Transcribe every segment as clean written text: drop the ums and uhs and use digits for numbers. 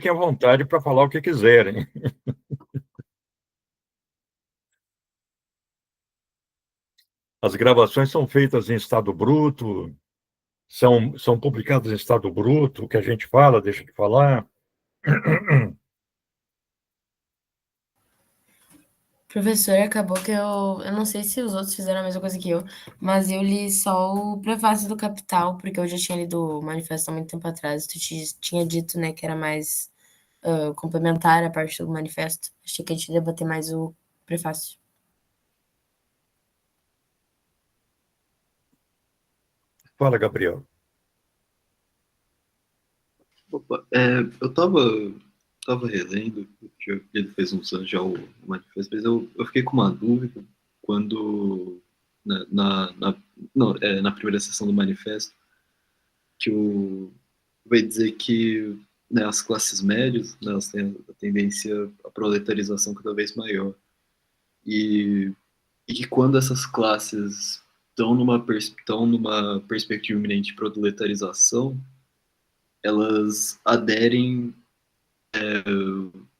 Fiquem à vontade para falar o que quiserem. As gravações são feitas em estado bruto, são publicadas em estado bruto, o que a gente fala, deixa de falar. Professor, acabou que eu não sei se os outros fizeram a mesma coisa que eu, mas eu li só o prefácio do Capital, porque eu já tinha lido o manifesto há muito tempo atrás. Tu tinha dito, né, que era mais complementar a parte do manifesto. Achei que a gente ia debater mais o prefácio. Fala, Gabriel. Opa, eu tava relendo, porque ele fez uns anos já o manifesto, mas eu fiquei com uma dúvida quando, na primeira sessão do manifesto, que vai dizer que, né, as classes médias, né, elas têm a tendência à proletarização cada vez maior. E, e que quando essas classes estão numa perspectiva iminente de proletarização, elas aderem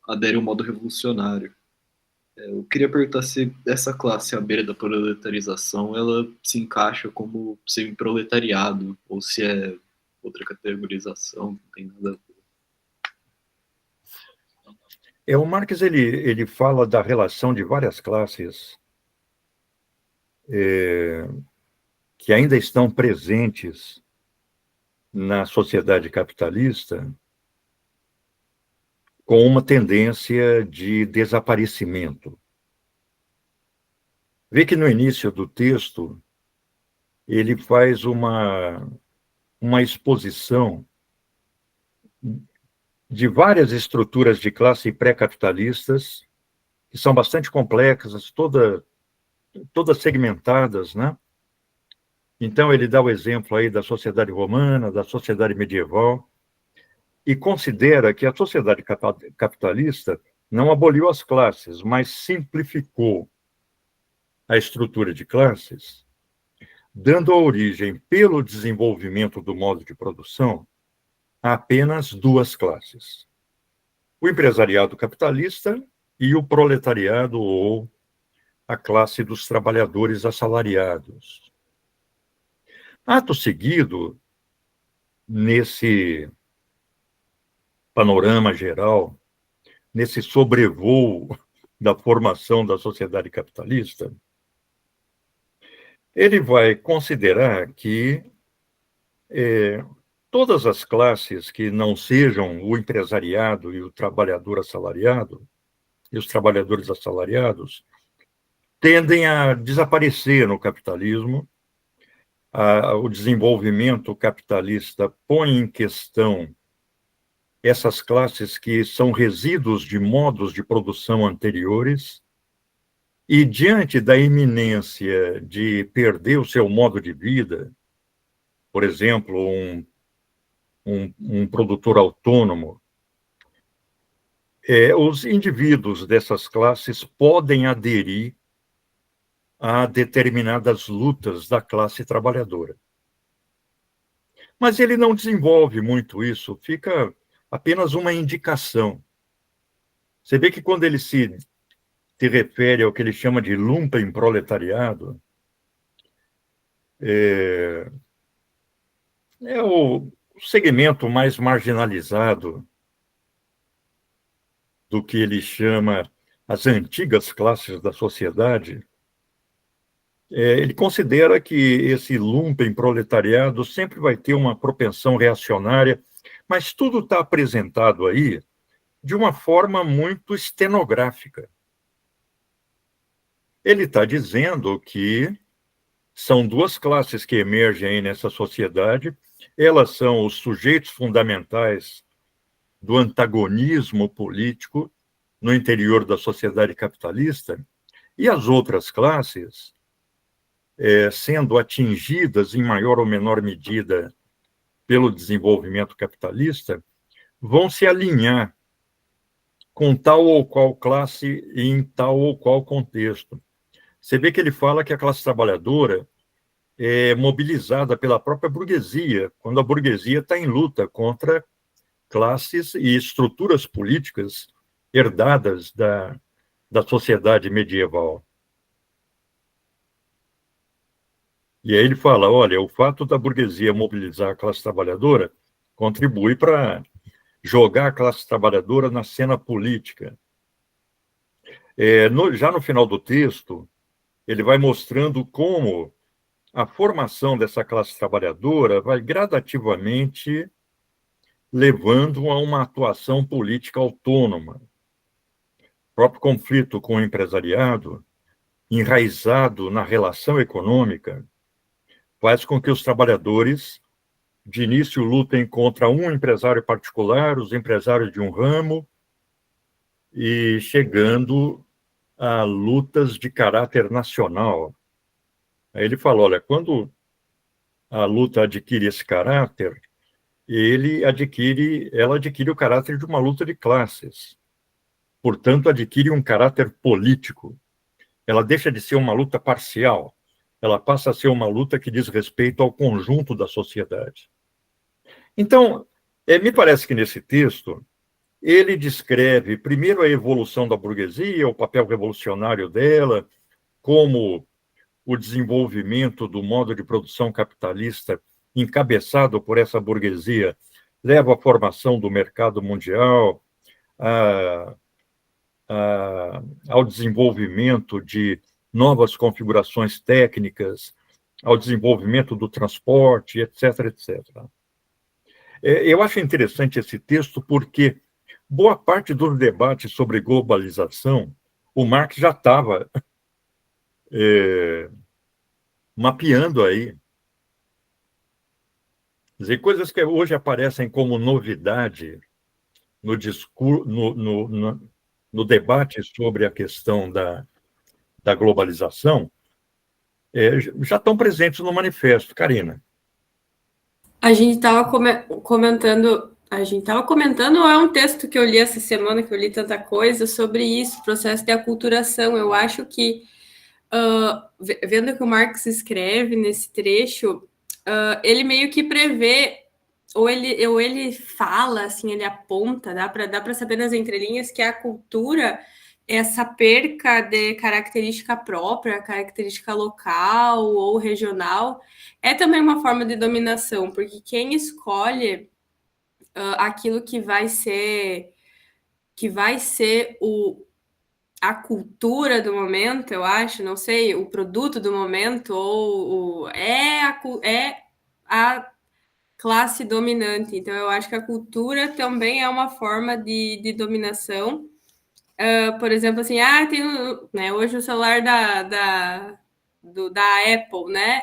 ao modo revolucionário. Eu queria perguntar se essa classe à beira da proletarização ela se encaixa como semi-proletariado ou se é outra categorização, não tem nada a ver. O Marx ele fala da relação de várias classes que ainda estão presentes na sociedade capitalista com uma tendência de desaparecimento. Vê que no início do texto ele faz uma exposição de várias estruturas de classe pré-capitalistas, que são bastante complexas, todas segmentadas, né? Então, ele dá o exemplo aí da sociedade romana, da sociedade medieval, e considera que a sociedade capitalista não aboliu as classes, mas simplificou a estrutura de classes, dando a origem, pelo desenvolvimento do modo de produção, a apenas duas classes: o empresariado capitalista e o proletariado, ou a classe dos trabalhadores assalariados. Ato seguido, nesse panorama geral, nesse sobrevoo da formação da sociedade capitalista, ele vai considerar que todas as classes que não sejam o empresariado e o trabalhador assalariado, e os trabalhadores assalariados, tendem a desaparecer no capitalismo. O desenvolvimento capitalista põe em questão essas classes que são resíduos de modos de produção anteriores, e diante da iminência de perder o seu modo de vida, por exemplo, um produtor autônomo, os indivíduos dessas classes podem aderir a determinadas lutas da classe trabalhadora. Mas ele não desenvolve muito isso, fica apenas uma indicação. Você vê que quando ele se refere ao que ele chama de lumpenproletariado, é o segmento mais marginalizado do que ele chama as antigas classes da sociedade. Ele considera que esse lumpenproletariado sempre vai ter uma propensão reacionária, mas tudo está apresentado aí de uma forma muito estenográfica. Ele está dizendo que são duas classes que emergem aí nessa sociedade, elas são os sujeitos fundamentais do antagonismo político no interior da sociedade capitalista, e as outras classes, sendo atingidas em maior ou menor medida pelo desenvolvimento capitalista, vão se alinhar com tal ou qual classe e em tal ou qual contexto. Você vê que ele fala que a classe trabalhadora é mobilizada pela própria burguesia, quando a burguesia está em luta contra classes e estruturas políticas herdadas da sociedade medieval. E aí ele fala, olha, o fato da burguesia mobilizar a classe trabalhadora contribui para jogar a classe trabalhadora na cena política. Já no final do texto, ele vai mostrando como a formação dessa classe trabalhadora vai gradativamente levando a uma atuação política autônoma. O próprio conflito com o empresariado, enraizado na relação econômica, faz com que os trabalhadores, de início, lutem contra um empresário particular, os empresários de um ramo, e chegando a lutas de caráter nacional. Aí ele fala, olha, quando a luta adquire esse caráter, ela adquire o caráter de uma luta de classes. Portanto, adquire um caráter político. Ela deixa de ser uma luta parcial. Ela passa a ser uma luta que diz respeito ao conjunto da sociedade. Então, me parece que nesse texto, ele descreve primeiro a evolução da burguesia, o papel revolucionário dela, como o desenvolvimento do modo de produção capitalista encabeçado por essa burguesia leva à formação do mercado mundial, ao desenvolvimento de novas configurações técnicas, ao desenvolvimento do transporte, etc., etc. Eu acho interessante esse texto porque boa parte dos debates sobre globalização, o Marx já estava mapeando aí. Quer dizer, coisas que hoje aparecem como novidade no discurso, no debate sobre a questão da globalização, já estão presentes no manifesto. Karina. A gente estava comentando, ou é um texto que eu li essa semana, que eu li tanta coisa sobre isso, processo de aculturação. Eu acho que, vendo o que o Marx escreve nesse trecho, ele meio que prevê, ou ele fala, assim, ele aponta, dá para saber nas entrelinhas que a cultura, essa perca de característica própria, característica local ou regional, é também uma forma de dominação, porque quem escolhe aquilo que vai ser a cultura do momento, eu acho, não sei, o produto do momento, ou é a classe dominante. Então, eu acho que a cultura também é uma forma de dominação. Por exemplo, assim, tem né, hoje o celular da Apple, né?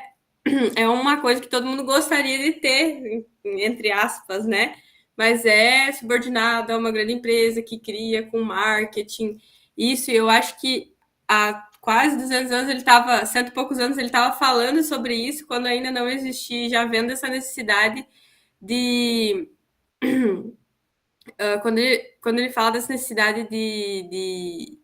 É uma coisa que todo mundo gostaria de ter, entre aspas, né? Mas é subordinado a uma grande empresa que cria com marketing. Isso, eu acho que há quase 200 anos ele estava, 100 e poucos anos, ele estava falando sobre isso, quando ainda não existia, já vendo essa necessidade de... Quando ele fala dessa necessidade de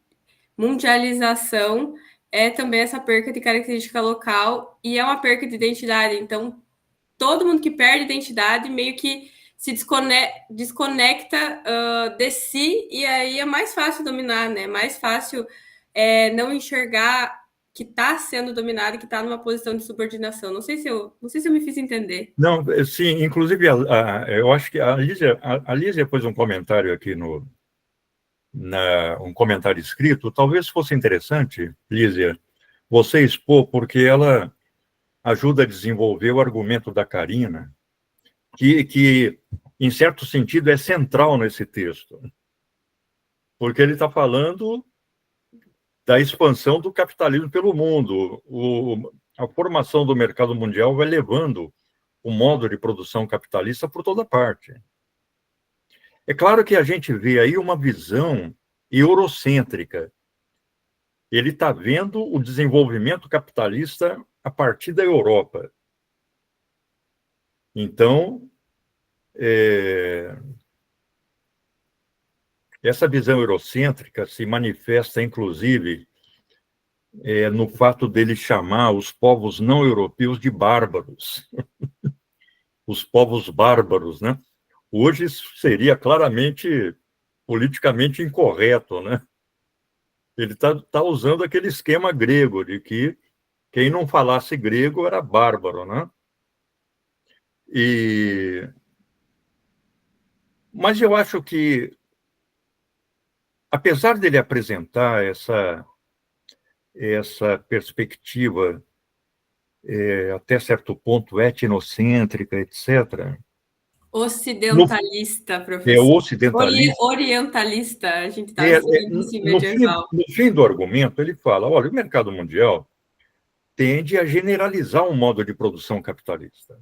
mundialização, é também essa perca de característica local e é uma perca de identidade. Então, todo mundo que perde identidade meio que se desconecta de si, e aí é mais fácil dominar, né? Mais fácil não enxergar que está sendo dominado, que está numa posição de subordinação. Não sei se eu me fiz entender. Não, sim, inclusive, eu acho que a Lígia pôs um comentário aqui um comentário escrito. Talvez fosse interessante, Lígia, você expor, porque ela ajuda a desenvolver o argumento da Karina, que em certo sentido, é central nesse texto. Porque ele está falando da expansão do capitalismo pelo mundo. A formação do mercado mundial vai levando o modo de produção capitalista por toda parte. É claro que a gente vê aí uma visão eurocêntrica. Ele está vendo o desenvolvimento capitalista a partir da Europa. Então, essa visão eurocêntrica se manifesta, inclusive, no fato dele chamar os povos não europeus de bárbaros. Os povos bárbaros, né? Hoje isso seria claramente politicamente incorreto, né? Ele está usando aquele esquema grego de que quem não falasse grego era bárbaro, né? Mas eu acho que, apesar dele apresentar essa perspectiva até certo ponto etnocêntrica, etc., Ocidentalista, é professor. ocidentalista. Orientalista, a gente está seguindo esse medieval. No fim do argumento, ele fala, olha, o mercado mundial tende a generalizar um modo de produção capitalista.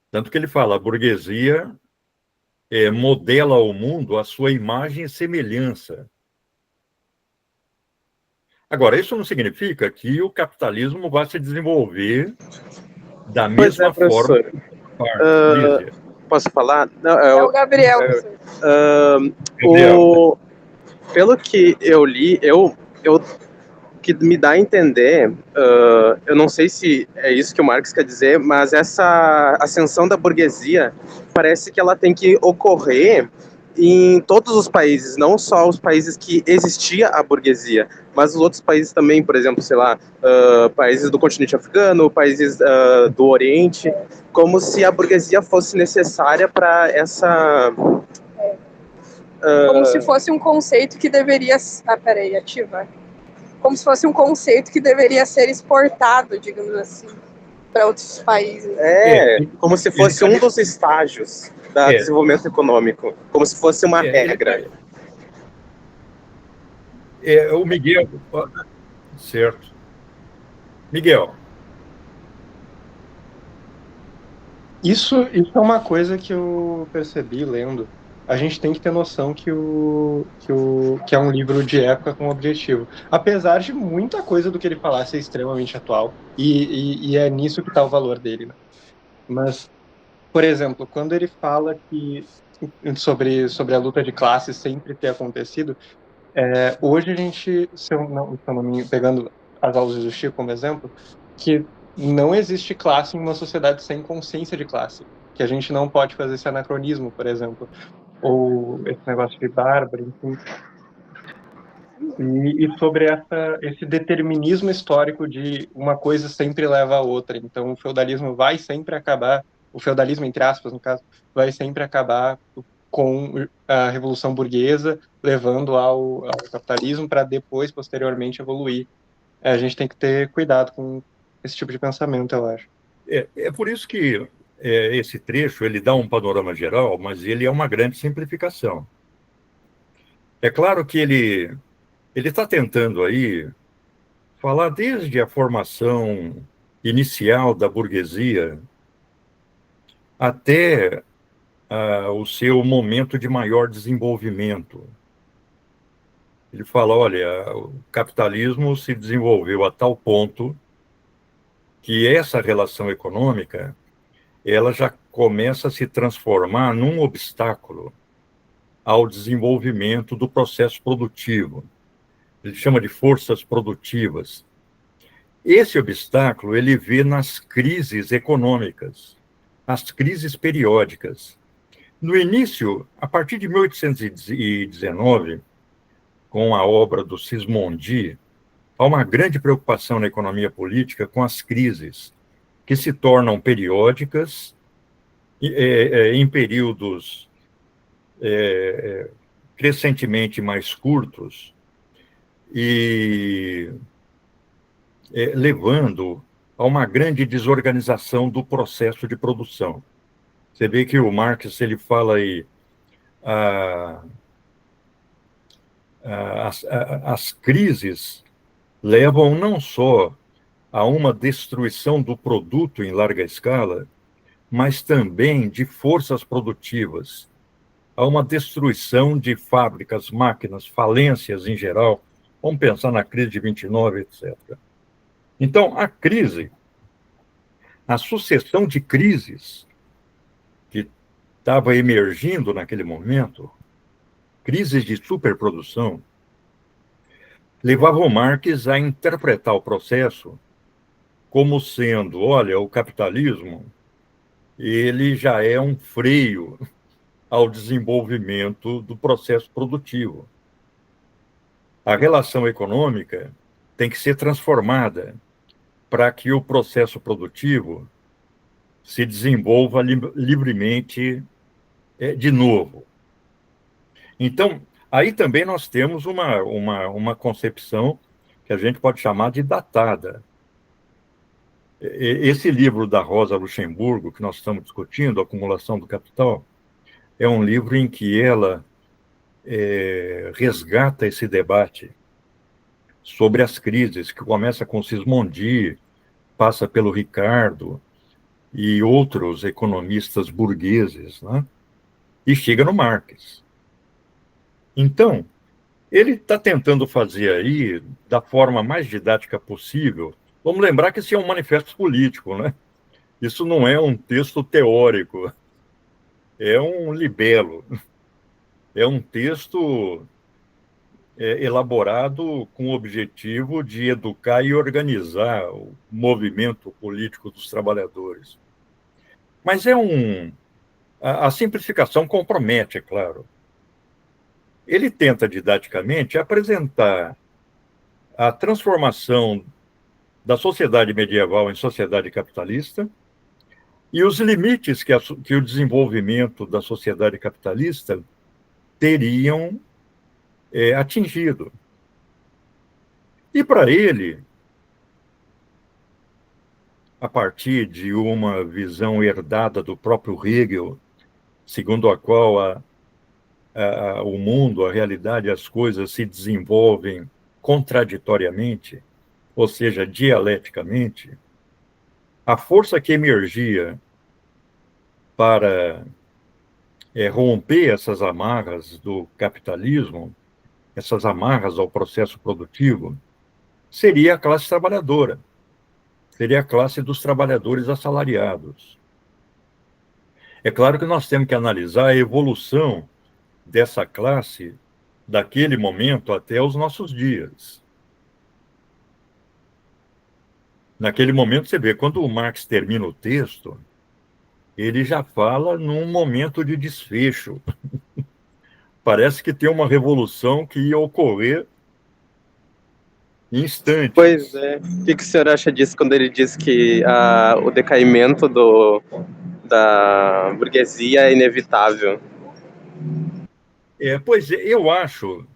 Tanto que ele fala, a burguesia modela ao mundo a sua imagem e semelhança. Agora, isso não significa que o capitalismo vai se desenvolver da mesma forma. Posso falar? Não, é o Gabriel. Pelo que eu li, que me dá a entender, eu não sei se é isso que o Marx quer dizer, mas essa ascensão da burguesia parece que ela tem que ocorrer em todos os países, não só os países que existia a burguesia, mas os outros países também, por exemplo, sei lá, países do continente africano, países do Oriente, como se a burguesia fosse necessária para essa... Como se fosse um conceito que deveria... ativa. Como se fosse um conceito que deveria ser exportado, digamos assim, para outros países. Como se fosse um dos estágios do desenvolvimento econômico, como se fosse uma regra. O Miguel... Certo. Miguel. Isso é uma coisa que eu percebi lendo. A gente tem que ter noção que é um livro de época com objetivo. Apesar de muita coisa do que ele falar ser extremamente atual, e é nisso que está o valor dele, né? Mas, por exemplo, quando ele fala sobre a luta de classes sempre ter acontecido, hoje a gente, pegando as aulas do Chico como exemplo, que não existe classe em uma sociedade sem consciência de classe, que a gente não pode fazer esse anacronismo, por exemplo, ou esse negócio de bárbaro, enfim. E sobre esse determinismo histórico de uma coisa sempre leva a outra. Então, o feudalismo vai sempre acabar, o feudalismo, entre aspas, no caso, vai sempre acabar com a Revolução Burguesa, levando ao capitalismo para depois, posteriormente, evoluir. A gente tem que ter cuidado com esse tipo de pensamento, eu acho. É por isso que esse trecho ele dá um panorama geral, mas ele é uma grande simplificação. É claro que ele está tentando aí falar desde a formação inicial da burguesia até o seu momento de maior desenvolvimento. Ele fala, olha, o capitalismo se desenvolveu a tal ponto que essa relação econômica ela já começa a se transformar num obstáculo ao desenvolvimento do processo produtivo. Ele chama de forças produtivas. Esse obstáculo ele vê nas crises econômicas, as crises periódicas. No início, a partir de 1819, com a obra do Sismondi, há uma grande preocupação na economia política com as crises, que se tornam periódicas em períodos crescentemente mais curtos e levando a uma grande desorganização do processo de produção. Você vê que o Marx ele fala aí as crises levam não só a uma destruição do produto em larga escala, mas também de forças produtivas, a uma destruição de fábricas, máquinas, falências em geral. Vamos pensar na crise de 29, etc. Então, a sucessão de crises que estava emergindo naquele momento, crises de superprodução, levavam Marx a interpretar o processo como sendo, olha, o capitalismo ele já é um freio ao desenvolvimento do processo produtivo. A relação econômica tem que ser transformada para que o processo produtivo se desenvolva livremente de novo. Então, aí também nós temos uma concepção que a gente pode chamar de datada. Esse livro da Rosa Luxemburgo, que nós estamos discutindo, Acumulação do Capital, é um livro em que ela resgata esse debate sobre as crises, que começa com Sismondi, passa pelo Ricardo e outros economistas burgueses, né? E chega no Marx. Então, ele está tentando fazer aí, da forma mais didática possível. Vamos lembrar que esse é um manifesto político, né? Isso não é um texto teórico, é um libelo, é um texto elaborado com o objetivo de educar e organizar o movimento político dos trabalhadores. Mas a simplificação compromete, é claro. Ele tenta didaticamente apresentar a transformação da sociedade medieval em sociedade capitalista e os limites que o desenvolvimento da sociedade capitalista teriam atingido. E para ele, a partir de uma visão herdada do próprio Hegel, segundo a qual o mundo, a realidade, as coisas se desenvolvem contraditoriamente, ou seja, dialeticamente, a força que emergia para romper essas amarras do capitalismo, essas amarras ao processo produtivo, seria a classe trabalhadora, seria a classe dos trabalhadores assalariados. É claro que nós temos que analisar a evolução dessa classe daquele momento até os nossos dias. Naquele momento, você vê, quando o Marx termina o texto, ele já fala num momento de desfecho. Parece que tem uma revolução que ia ocorrer em instantes. Pois é. O que o senhor acha disso quando ele diz que o decaimento da burguesia é inevitável? Pois é, eu acho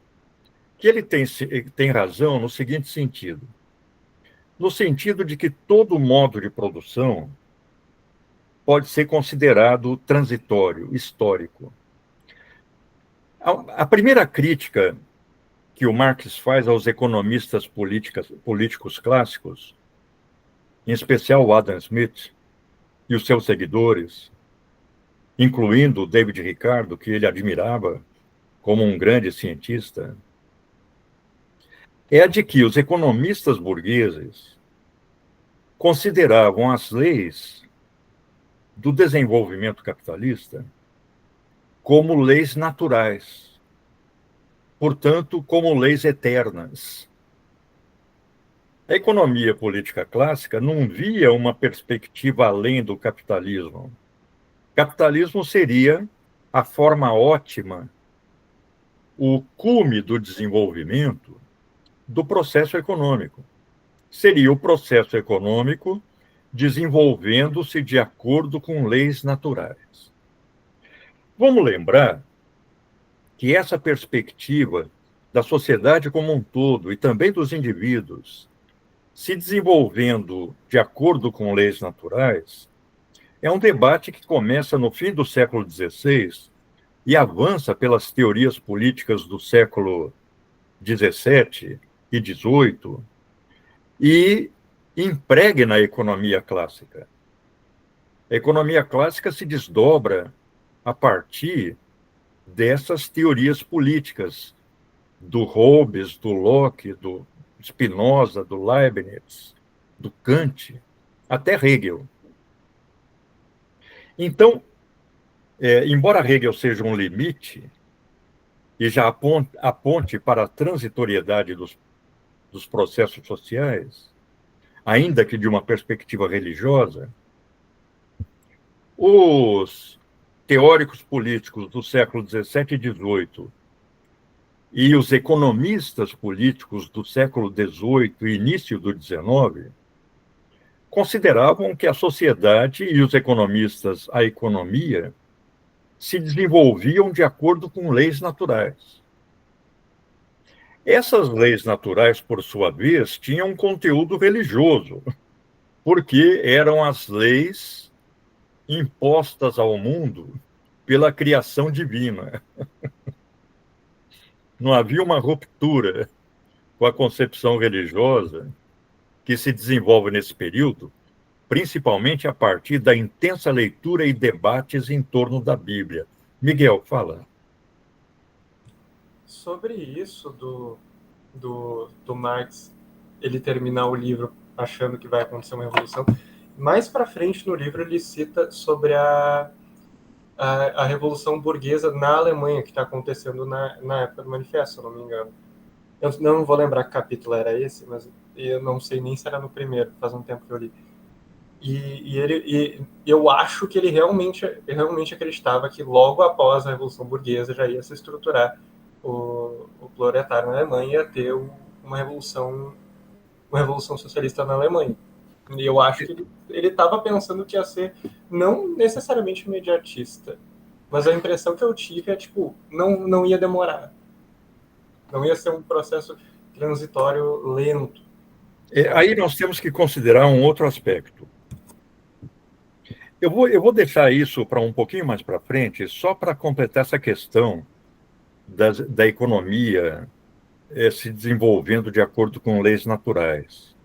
que ele tem razão no seguinte sentido. No sentido de que todo modo de produção pode ser considerado transitório, histórico. A primeira crítica que o Marx faz aos economistas políticos clássicos, em especial o Adam Smith e os seus seguidores, incluindo o David Ricardo, que ele admirava como um grande cientista, é a de que os economistas burgueses consideravam as leis do desenvolvimento capitalista como leis naturais, portanto, como leis eternas. A economia política clássica não via uma perspectiva além do capitalismo. O capitalismo seria a forma ótima, o cume do desenvolvimento do processo econômico. Seria o processo econômico desenvolvendo-se de acordo com leis naturais. Vamos lembrar que essa perspectiva da sociedade como um todo e também dos indivíduos se desenvolvendo de acordo com leis naturais é um debate que começa no fim do século XVI e avança pelas teorias políticas do século XVII e XVIII e impregna na economia clássica. A economia clássica se desdobra a partir dessas teorias políticas do Hobbes, do Locke, do Spinoza, do Leibniz, do Kant, até Hegel. Então, embora Hegel seja um limite e já aponte para a transitoriedade dos processos sociais, ainda que de uma perspectiva religiosa, Os teóricos políticos do século XVII e XVIII e os economistas políticos do século XVIII e início do XIX consideravam que a sociedade e os economistas a economia se desenvolviam de acordo com leis naturais. Essas leis naturais, por sua vez, tinham um conteúdo religioso, porque eram as leis impostas ao mundo pela criação divina. Não havia uma ruptura com a concepção religiosa que se desenvolve nesse período, principalmente a partir da intensa leitura e debates em torno da Bíblia. Miguel, fala. Sobre isso do Marx, ele terminar o livro achando que vai acontecer uma revolução, mais para frente no livro ele cita sobre a revolução burguesa na Alemanha, que está acontecendo na época do manifesto, se eu não me engano. Eu não vou lembrar que capítulo era esse, mas eu não sei nem se era no primeiro, faz um tempo que eu li. E eu acho que ele realmente acreditava que logo após a Revolução Burguesa já ia se estruturar o proletário na Alemanha e ia ter uma revolução socialista na Alemanha. E eu acho que ele estava pensando que ia ser não necessariamente imediatista, mas a impressão que eu tive é, tipo, não ia demorar. Não ia ser um processo transitório lento. Aí nós temos que considerar um outro aspecto. Eu vou deixar isso para um pouquinho mais para frente, só para completar essa questão da economia se desenvolvendo de acordo com leis naturais.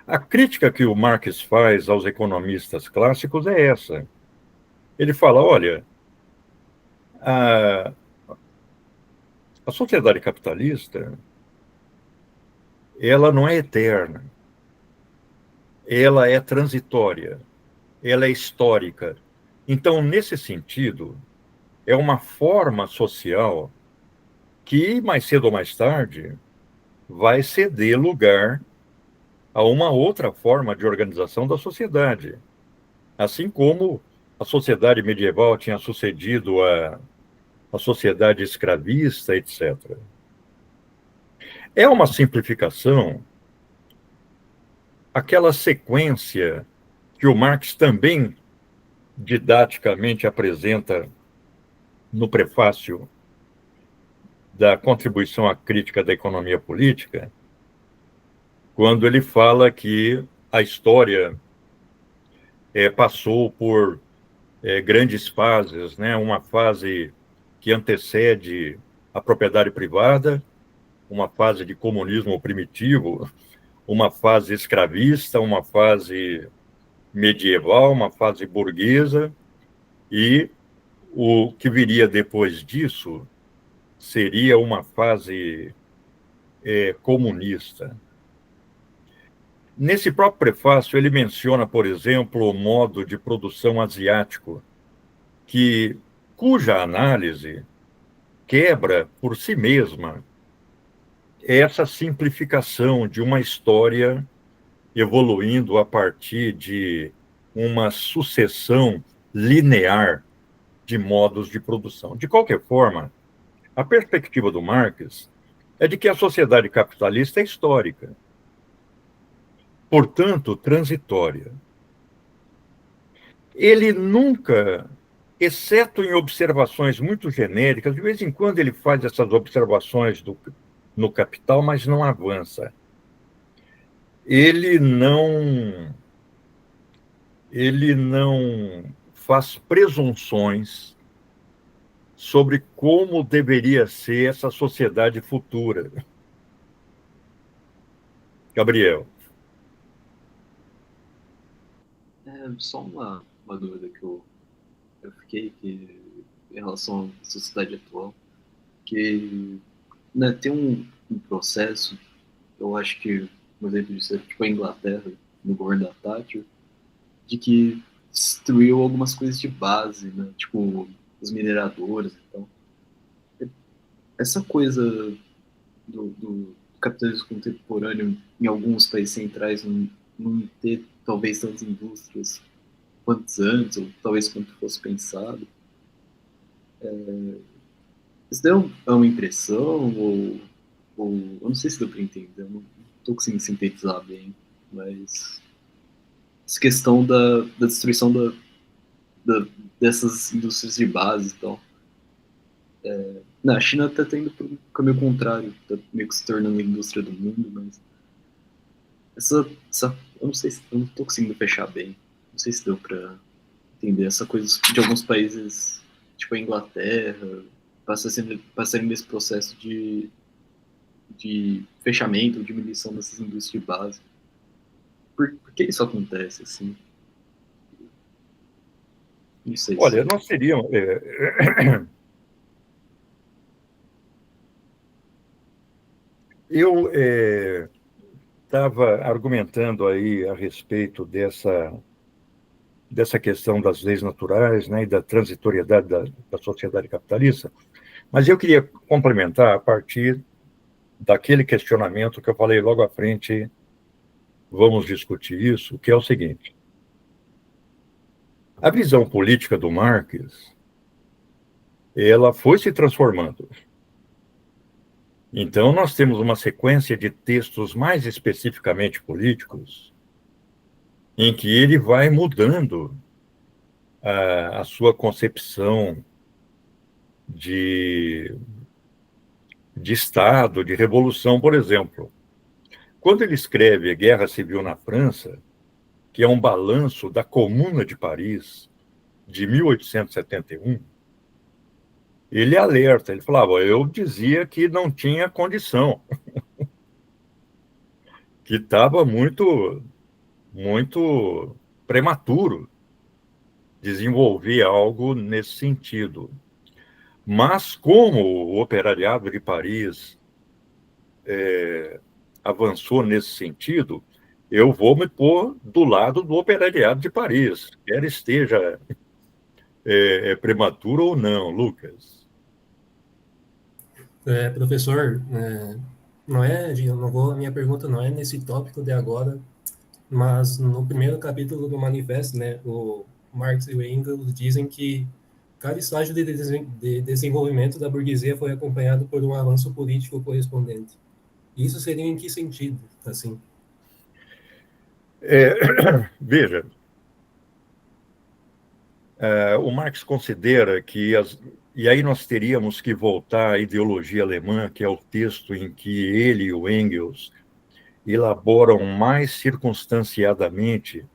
A crítica que o Marx faz aos economistas clássicos é essa. Ele fala, olha, a sociedade capitalista, ela não é eterna, ela é transitória, ela é histórica. Então, nesse sentido, é uma forma social que, mais cedo ou mais tarde, vai ceder lugar a uma outra forma de organização da sociedade. Assim como a sociedade medieval tinha sucedido a sociedade escravista, etc. É uma simplificação aquela sequência que o Marx também didaticamente apresenta no prefácio da contribuição à crítica da economia política, quando ele fala que a história passou por grandes fases, né? Uma fase que antecede a propriedade privada, uma fase de comunismo primitivo, uma fase escravista, uma fase medieval, uma fase burguesa, e o que viria depois disso seria uma fase comunista. Nesse próprio prefácio, ele menciona, por exemplo, o modo de produção asiático, cuja análise quebra por si mesma essa simplificação de uma história evoluindo a partir de uma sucessão linear de modos de produção. De qualquer forma, a perspectiva do Marx é de que a sociedade capitalista é histórica, portanto, transitória. Ele nunca, exceto em observações muito genéricas, de vez em quando ele faz essas observações no Capital, mas não avança. Ele não faz presunções sobre como deveria ser essa sociedade futura. Gabriel. Só uma dúvida que eu fiquei em relação à sociedade atual, que tem um processo, eu acho que um exemplo disso é tipo a Inglaterra, no governo da Thatcher, de que destruiu algumas coisas de base, né? Tipo os mineradores e tal. Essa coisa do capitalismo contemporâneo em alguns países centrais não ter talvez tantas indústrias quantos antes, ou talvez quanto fosse pensado. Isso daí é uma impressão, ou eu não sei se deu para entender, eu não estou conseguindo sintetizar bem, mas essa questão da destruição dessas indústrias de base e tal. A China está tendo para o caminho contrário, está meio que se tornando a indústria do mundo, mas eu não sei se eu não estou conseguindo fechar bem. Não sei se deu para entender essa coisa de alguns países, tipo a Inglaterra, passarem nesse processo de fechamento, diminuição dessas indústrias de base. Por que isso acontece, assim? Não sei. Olha, nós teríamos... Eu estava argumentando aí a respeito dessa questão das leis naturais, né, e da transitoriedade da sociedade capitalista, mas eu queria complementar a partir daquele questionamento que eu falei logo à frente, vamos discutir isso, que é o seguinte: a visão política do Marx, ela foi se transformando. Então, nós temos uma sequência de textos mais especificamente políticos, em que ele vai mudando a sua concepção de Estado, de revolução, por exemplo. Quando ele escreve Guerra Civil na França, que é um balanço da Comuna de Paris, de 1871, ele alerta, ele falava, eu dizia que não tinha condição, que estava muito prematuro desenvolver algo nesse sentido. Mas como o operariado de Paris avançou nesse sentido, eu vou me pôr do lado do operariado de Paris, quer esteja prematuro ou não, Lucas. Professor, a minha pergunta não é nesse tópico de agora, mas no primeiro capítulo do manifesto, né, o Marx e o Engels dizem que cada estágio de desenvolvimento da burguesia foi acompanhado por um avanço político correspondente. Isso seria em que sentido, assim? Veja, o Marx considera que e aí nós teríamos que voltar à ideologia alemã, que é o texto em que ele e o Engels elaboram mais circunstanciadamente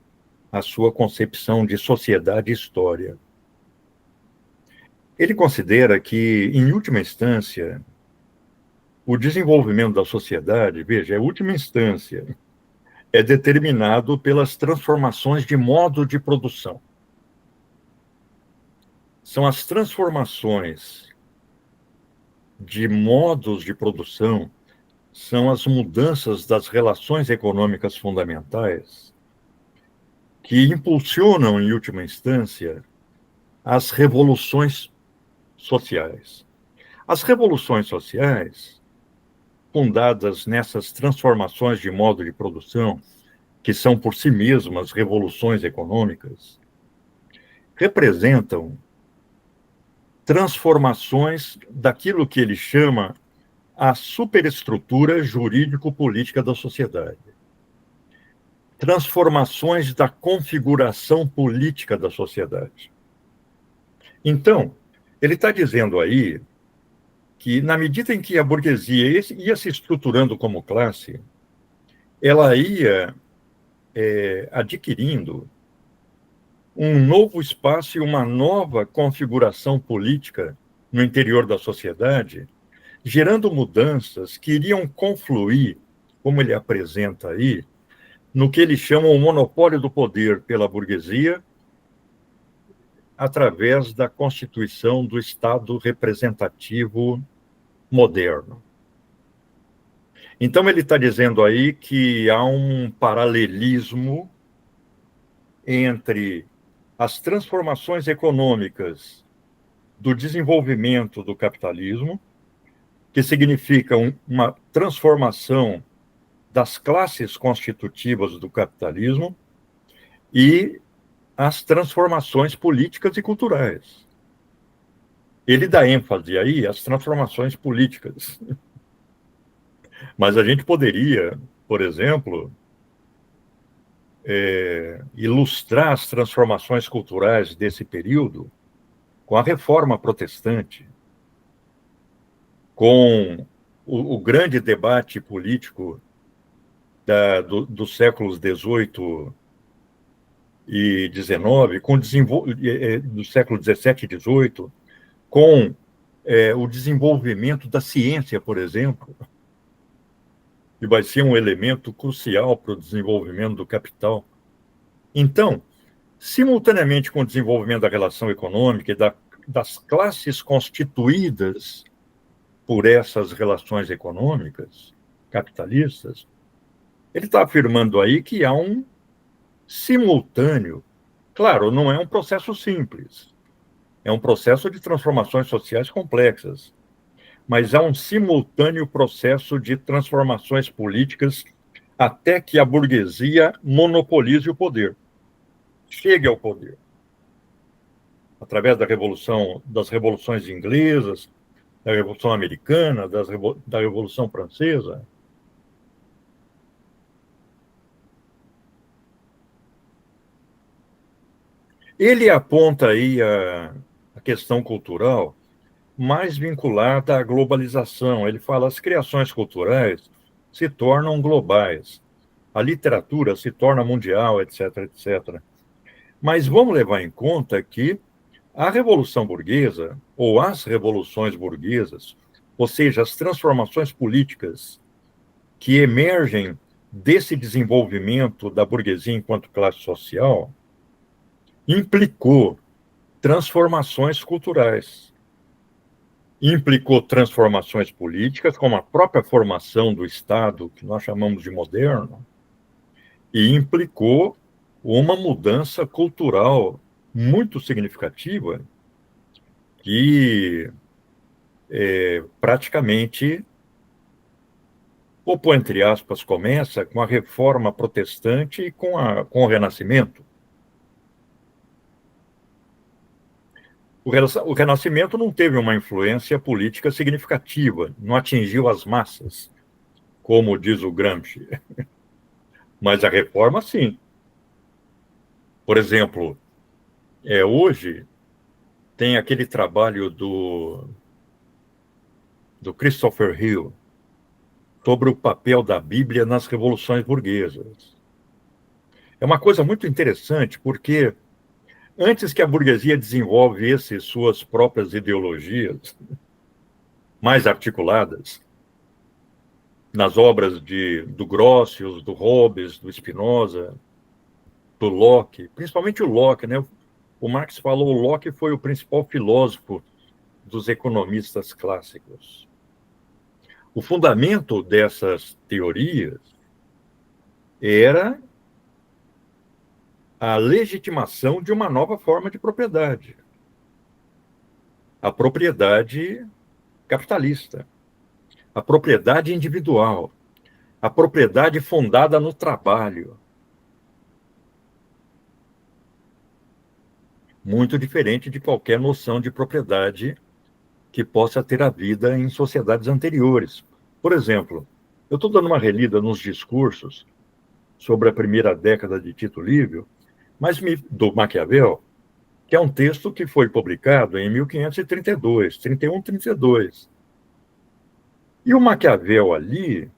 a sua concepção de sociedade e história. Ele considera que, em última instância, o desenvolvimento da sociedade, veja, é última instância, é determinado pelas transformações de modo de produção. São as transformações de modos de produção, são as mudanças das relações econômicas fundamentais que impulsionam, em última instância, as revoluções sociais. As revoluções sociais, fundadas nessas transformações de modo de produção, que são por si mesmas revoluções econômicas, representam transformações daquilo que ele chama a superestrutura jurídico-política da sociedade. Transformações da configuração política da sociedade. Então, ele está dizendo aí que, na medida em que a burguesia ia se estruturando como classe, ela ia adquirindo um novo espaço e uma nova configuração política no interior da sociedade, gerando mudanças que iriam confluir, como ele apresenta aí, no que ele chama o monopólio do poder pela burguesia, através da constituição do Estado representativo moderno. Então, ele está dizendo aí que há um paralelismo entre as transformações econômicas do desenvolvimento do capitalismo, que significam uma transformação das classes constitutivas do capitalismo, e as transformações políticas e culturais. Ele dá ênfase aí às transformações políticas. Mas a gente poderia, por exemplo, ilustrar as transformações culturais desse período com a Reforma Protestante, com o grande debate político dos séculos XVIII e XIX, do século XVII e XVIII, com o desenvolvimento da ciência, por exemplo, que vai ser um elemento crucial para o desenvolvimento do capital. Então, simultaneamente com o desenvolvimento da relação econômica e das classes constituídas por essas relações econômicas capitalistas, ele está afirmando aí que há um simultâneo. Claro, não é um processo simples, é um processo de transformações sociais complexas, mas há um simultâneo processo de transformações políticas até que a burguesia monopolize o poder, chegue ao poder. Através das revoluções inglesas, da Revolução Americana, da Revolução Francesa. Ele aponta aí a questão cultural mais vinculada à globalização. Ele fala que as criações culturais se tornam globais, a literatura se torna mundial, etc., etc. Mas vamos levar em conta que a Revolução Burguesa, ou as revoluções burguesas, ou seja, as transformações políticas que emergem desse desenvolvimento da burguesia enquanto classe social, implicou transformações culturais, implicou transformações políticas, como a própria formação do Estado, que nós chamamos de moderno, e implicou uma mudança cultural muito significativa que praticamente, ou entre aspas, começa com a Reforma Protestante e com o Renascimento. O Renascimento não teve uma influência política significativa, não atingiu as massas, como diz o Gramsci. Mas a Reforma, sim. Por exemplo, hoje tem aquele trabalho do Christopher Hill sobre o papel da Bíblia nas revoluções burguesas. É uma coisa muito interessante, porque antes que a burguesia desenvolvesse suas próprias ideologias mais articuladas, nas obras do Grotius, do Hobbes, do Spinoza, do Locke, principalmente o Locke, né? O Marx falou que o Locke foi o principal filósofo dos economistas clássicos. O fundamento dessas teorias era a legitimação de uma nova forma de propriedade. A propriedade capitalista, a propriedade individual, a propriedade fundada no trabalho. Muito diferente de qualquer noção de propriedade que possa ter havido em sociedades anteriores. Por exemplo, eu estou dando uma relida nos discursos sobre a primeira década de Tito Livio, mas do Maquiavel, que é um texto que foi publicado em 1532, 31, 32. E o Maquiavel ali,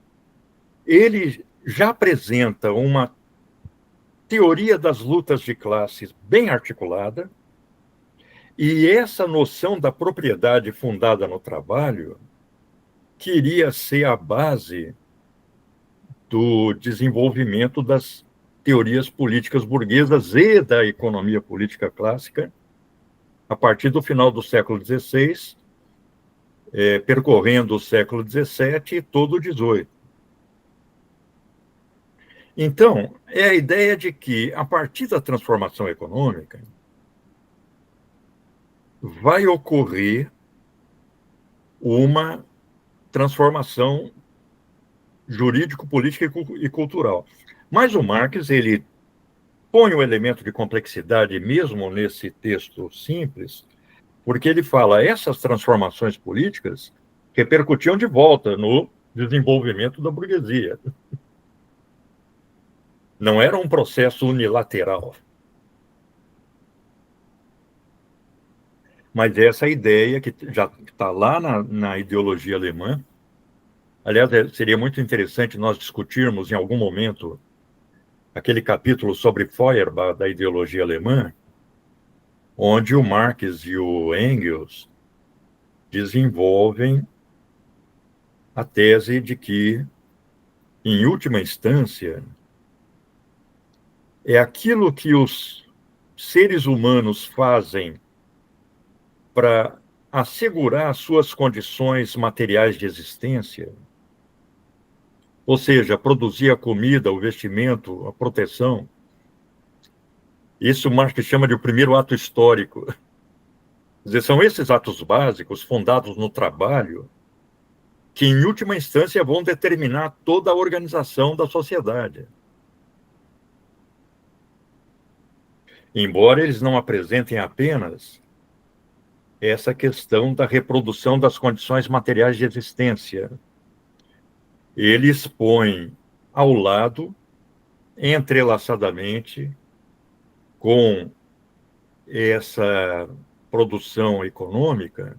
ele já apresenta uma teoria das lutas de classes bem articulada, e essa noção da propriedade fundada no trabalho queria ser a base do desenvolvimento das teorias políticas burguesas e da economia política clássica, a partir do final do século XVI, percorrendo o século XVII e todo o XVIII. Então, é a ideia de que, a partir da transformação econômica, vai ocorrer uma transformação jurídico, política e cultural. Mas o Marx, ele põe um elemento de complexidade mesmo nesse texto simples, porque ele fala essas transformações políticas repercutiam de volta no desenvolvimento da burguesia. Não era um processo unilateral. Mas essa ideia que já está lá na ideologia alemã, aliás, seria muito interessante nós discutirmos em algum momento aquele capítulo sobre Feuerbach da ideologia alemã, onde o Marx e o Engels desenvolvem a tese de que, em última instância, é aquilo que os seres humanos fazem para assegurar suas condições materiais de existência, ou seja, produzir a comida, o vestimento, a proteção. Isso Marx chama de o primeiro ato histórico. Quer dizer, são esses atos básicos, fundados no trabalho, que, em última instância, vão determinar toda a organização da sociedade. Embora eles não apresentem apenas essa questão da reprodução das condições materiais de existência, ele expõe ao lado, entrelaçadamente, com essa produção econômica,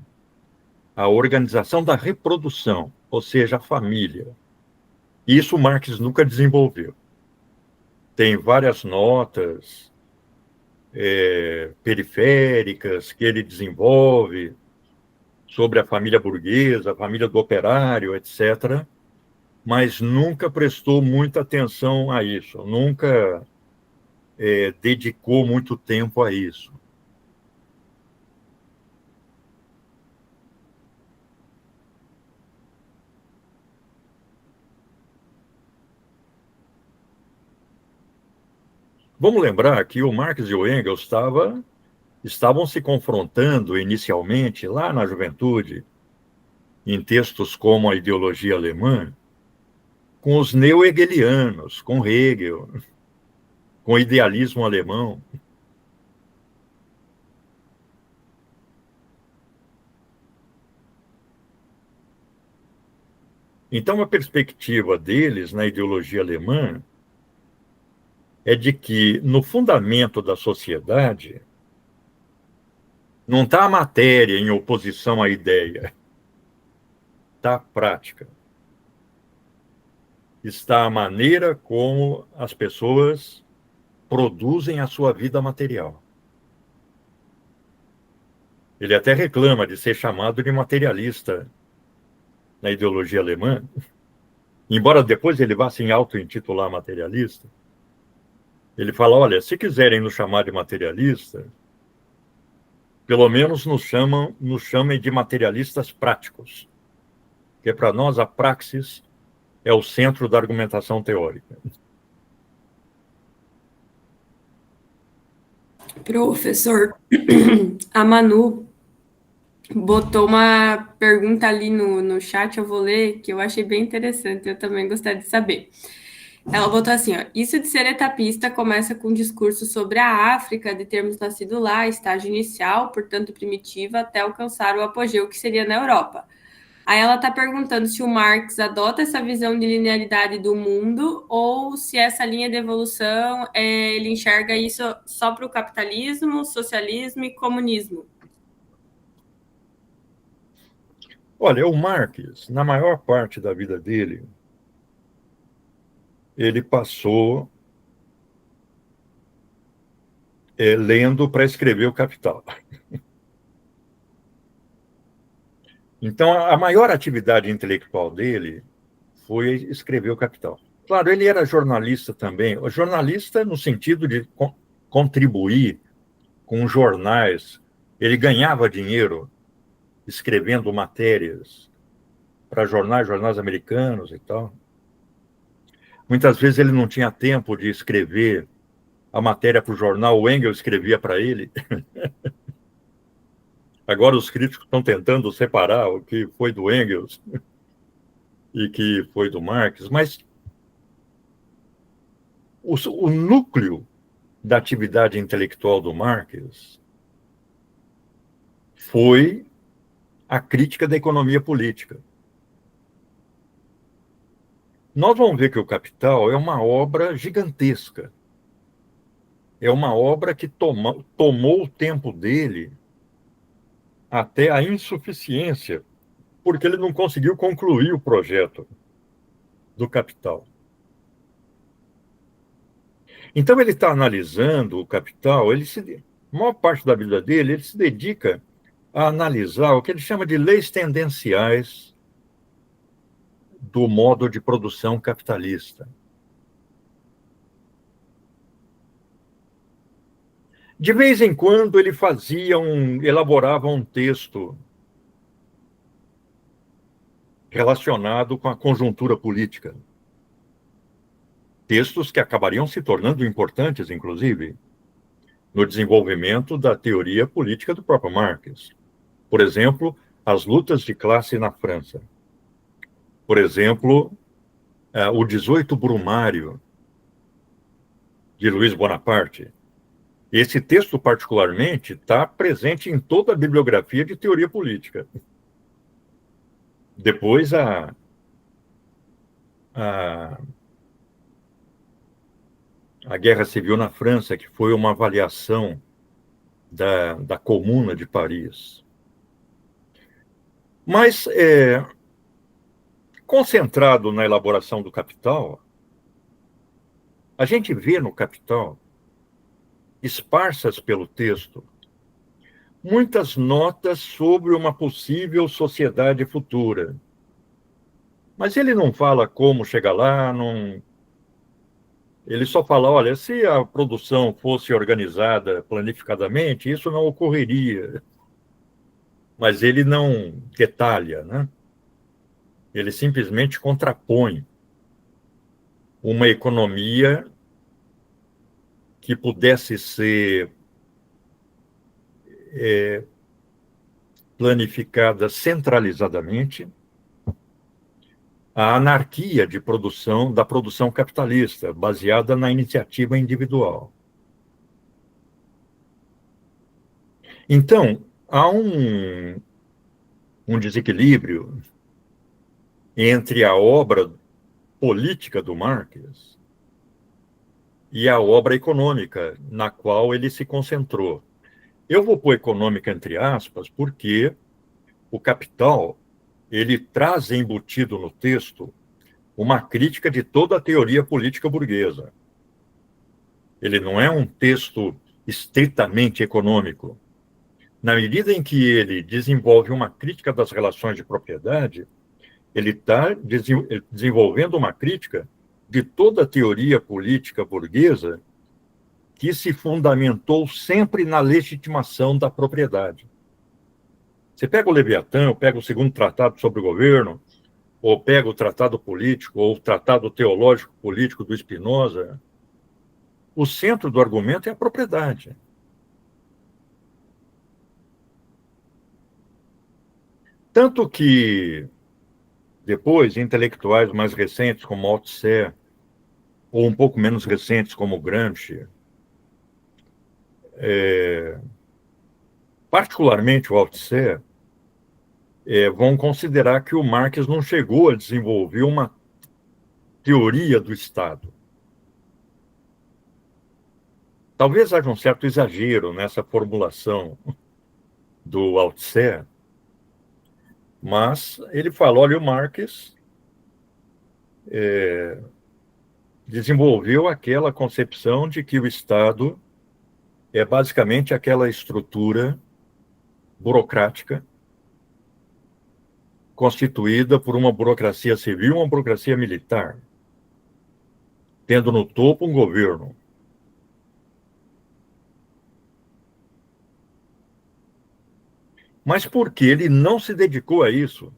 a organização da reprodução, ou seja, a família. Isso Marx nunca desenvolveu. Tem várias notas periféricas que ele desenvolve sobre a família burguesa, a família do operário, etc., mas nunca prestou muita atenção a isso, nunca dedicou muito tempo a isso. Vamos lembrar que o Marx e o Engels estavam se confrontando inicialmente, lá na juventude, em textos como A Ideologia Alemã, com os neo-hegelianos, com Hegel, com o idealismo alemão. Então, a perspectiva deles na ideologia alemã é de que, no fundamento da sociedade, não está a matéria em oposição à ideia, está a prática. Está a maneira como as pessoas produzem a sua vida material. Ele até reclama de ser chamado de materialista na ideologia alemã, embora depois ele vá se auto-intitular materialista. Ele fala, olha, se quiserem nos chamar de materialista, pelo menos nos chamem de materialistas práticos, porque para nós a praxis é o centro da argumentação teórica. Professor, a Manu botou uma pergunta ali no chat, eu vou ler, que eu achei bem interessante, eu também gostaria de saber. Ela botou assim, ó, isso de ser etapista começa com um discurso sobre a África, de termos nascido lá, estágio inicial, portanto primitiva, até alcançar o apogeu que seria na Europa. Aí ela está perguntando se o Marx adota essa visão de linearidade do mundo ou se essa linha de evolução ele enxerga isso só para o capitalismo, socialismo e comunismo. Olha, o Marx, na maior parte da vida dele, ele passou lendo para escrever o Capital. Então, a maior atividade intelectual dele foi escrever o Capital. Claro, ele era jornalista também, jornalista no sentido de contribuir com jornais. Ele ganhava dinheiro escrevendo matérias para jornais americanos e tal. Muitas vezes ele não tinha tempo de escrever a matéria para o jornal, o Engels escrevia para ele. Agora os críticos estão tentando separar o que foi do Engels e que foi do Marx, mas o núcleo da atividade intelectual do Marx foi a crítica da economia política. Nós vamos ver que o Capital é uma obra gigantesca. É uma obra que tomou o tempo dele até a insuficiência, porque ele não conseguiu concluir o projeto do Capital. Então, ele está analisando o Capital, a maior parte da vida dele, ele se dedica a analisar o que ele chama de leis tendenciais do modo de produção capitalista. De vez em quando, ele elaborava um texto relacionado com a conjuntura política. Textos que acabariam se tornando importantes, inclusive, no desenvolvimento da teoria política do próprio Marx. Por exemplo, as lutas de classe na França. Por exemplo, o 18 Brumário, de Luiz Bonaparte. Esse texto, particularmente, está presente em toda a bibliografia de teoria política. Depois, a Guerra Civil na França, que foi uma avaliação da Comuna de Paris. Mas, concentrado na elaboração do Capital, a gente vê no Capital, esparsas pelo texto, muitas notas sobre uma possível sociedade futura. Mas ele não fala como chegar lá, ele só fala, olha, se a produção fosse organizada planificadamente, isso não ocorreria. Mas ele não detalha, né? Ele simplesmente contrapõe uma economia que pudesse ser planificada centralizadamente, a anarquia da produção capitalista, baseada na iniciativa individual. Então, há um desequilíbrio entre a obra política do Marx e a obra econômica, na qual ele se concentrou. Eu vou pôr econômica entre aspas, porque o Capital, ele traz embutido no texto uma crítica de toda a teoria política burguesa. Ele não é um texto estritamente econômico. Na medida em que ele desenvolve uma crítica das relações de propriedade, ele está desenvolvendo uma crítica de toda a teoria política burguesa que se fundamentou sempre na legitimação da propriedade. Você pega o Leviatã, ou pega o segundo tratado sobre o governo, ou pega o tratado político, ou o tratado teológico político do Spinoza, o centro do argumento é a propriedade. Tanto que, depois, intelectuais mais recentes, como Althusser, ou um pouco menos recentes, como Gramsci, particularmente o Althusser, vão considerar que o Marx não chegou a desenvolver uma teoria do Estado. Talvez haja um certo exagero nessa formulação do Althusser, mas ele fala, olha, o Marx desenvolveu aquela concepção de que o Estado é basicamente aquela estrutura burocrática constituída por uma burocracia civil e uma burocracia militar, tendo no topo um governo. Mas por que ele não se dedicou a isso?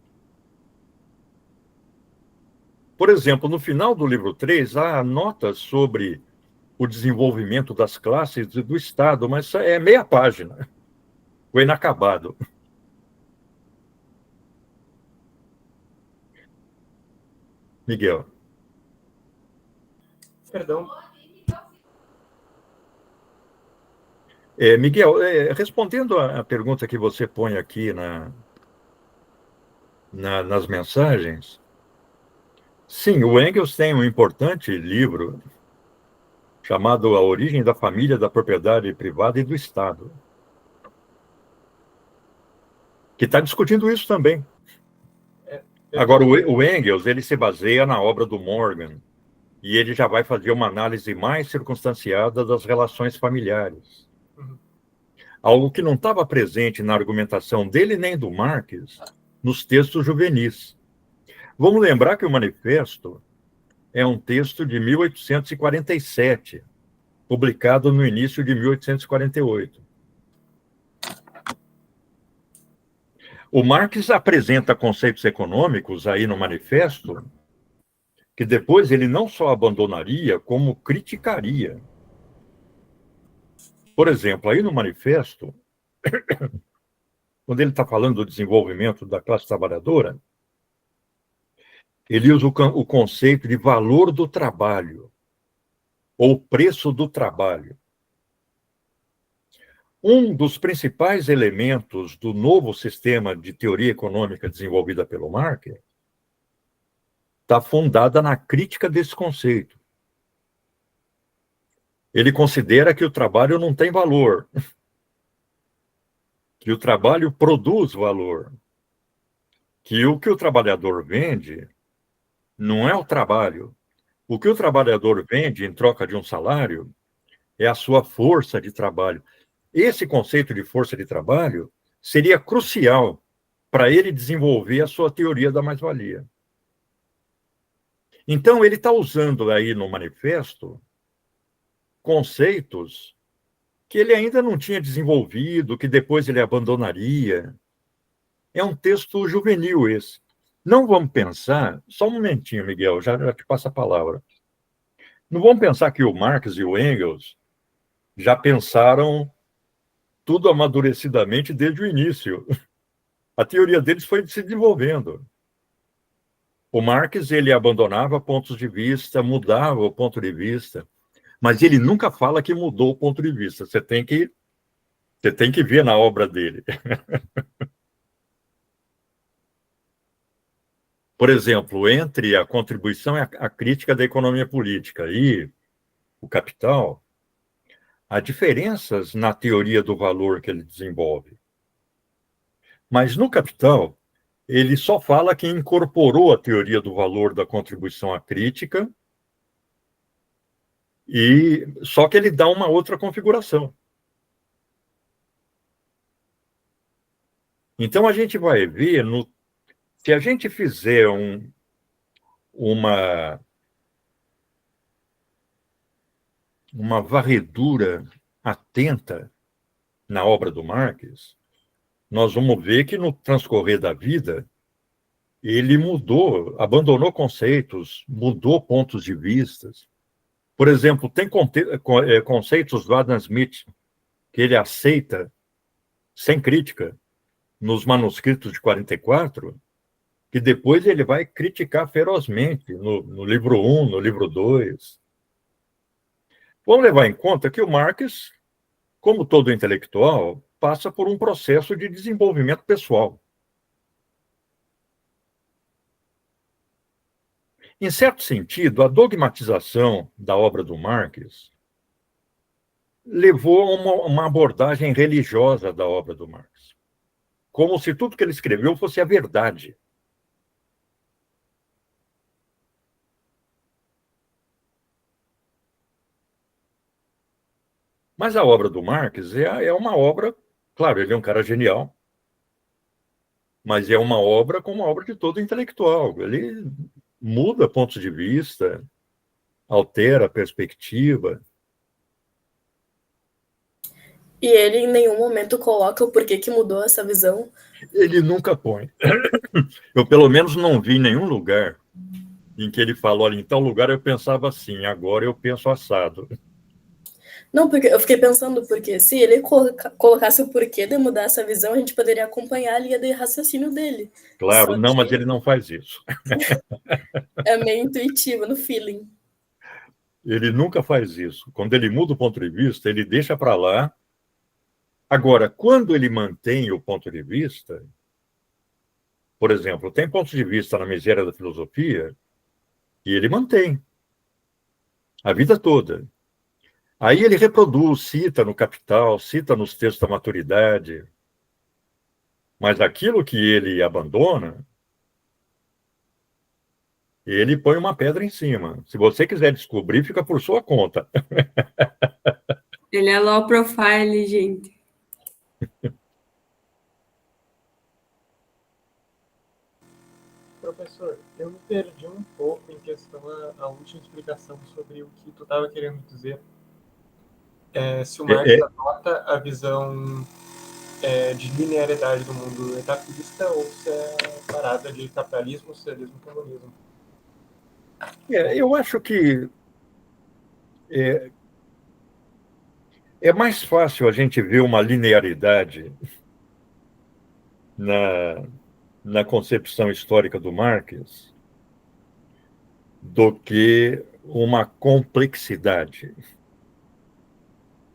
Por exemplo, no final do livro 3, há notas sobre o desenvolvimento das classes e do Estado, mas é meia página. Foi inacabado. Miguel. Perdão. Miguel, respondendo à pergunta que você põe aqui nas mensagens, sim, o Engels tem um importante livro chamado A Origem da Família, da Propriedade Privada e do Estado, que está discutindo isso também. Agora, o Engels, ele se baseia na obra do Morgan, e ele já vai fazer uma análise mais circunstanciada das relações familiares. Algo que não estava presente na argumentação dele nem do Marx nos textos juvenis. Vamos lembrar que o Manifesto é um texto de 1847, publicado no início de 1848. O Marx apresenta conceitos econômicos aí no Manifesto que depois ele não só abandonaria, como criticaria. Por exemplo, aí no Manifesto, quando ele está falando do desenvolvimento da classe trabalhadora, ele usa o conceito de valor do trabalho, ou preço do trabalho. Um dos principais elementos do novo sistema de teoria econômica desenvolvida pelo Marx está fundada na crítica desse conceito. Ele considera que o trabalho não tem valor, que o trabalho produz valor, que o trabalhador vende não é o trabalho. O que o trabalhador vende em troca de um salário é a sua força de trabalho. Esse conceito de força de trabalho seria crucial para ele desenvolver a sua teoria da mais-valia. Então, ele está usando aí no Manifesto conceitos que ele ainda não tinha desenvolvido, que depois ele abandonaria. É um texto juvenil esse. Não vamos pensar, só um momentinho, Miguel, já te passo a palavra. Não vamos pensar que o Marx e o Engels já pensaram tudo amadurecidamente desde o início. A teoria deles foi se desenvolvendo. O Marx, ele abandonava pontos de vista, mudava o ponto de vista, mas ele nunca fala que mudou o ponto de vista. Você tem que ver na obra dele. Por exemplo, entre a contribuição e a crítica da economia política e o Capital, há diferenças na teoria do valor que ele desenvolve. Mas no Capital, ele só fala que incorporou a teoria do valor da contribuição à crítica, e só que ele dá uma outra configuração. Então, a gente vai ver, se a gente fizer uma varredura atenta na obra do Marx, nós vamos ver que no transcorrer da vida, ele mudou, abandonou conceitos, mudou pontos de vista. Por exemplo, tem conceitos do Adam Smith que ele aceita sem crítica nos manuscritos de 44, que depois ele vai criticar ferozmente no livro 1, no livro 2. Vamos levar em conta que o Marx, como todo intelectual, passa por um processo de desenvolvimento pessoal. Em certo sentido, a dogmatização da obra do Marx levou a uma abordagem religiosa da obra do Marx, como se tudo que ele escreveu fosse a verdade. Mas a obra do Marx é uma obra, claro, ele é um cara genial, mas é uma obra como a obra de todo intelectual. Ele muda pontos de vista, altera a perspectiva. E ele em nenhum momento coloca o porquê que mudou essa visão. Ele nunca põe. Eu, pelo menos, não vi em nenhum lugar em que ele falou, olha, em tal lugar eu pensava assim, agora eu penso assado. Não, porque eu fiquei pensando, porque se ele colocasse o porquê de mudar essa visão, a gente poderia acompanhar a linha de raciocínio dele. Claro, não, mas ele não faz isso. É meio intuitivo, no feeling. Ele nunca faz isso. Quando ele muda o ponto de vista, ele deixa para lá Agora, quando ele mantém o ponto de vista, por exemplo, tem pontos de vista na miséria da filosofia, e ele mantém a vida toda. Aí ele reproduz, cita no Capital, cita nos textos da maturidade, mas aquilo que ele abandona, ele põe uma pedra em cima. Se você quiser descobrir, fica por sua conta. Ele é low profile, gente. Professor, eu me perdi um pouco em questão a última explicação sobre o que tu estava querendo dizer. Se o Marx adota a visão de linearidade do mundo etapista ou se é parada de capitalismo, socialismo e comunismo. Eu acho que é mais fácil a gente ver uma linearidade na concepção histórica do Marx do que uma complexidade.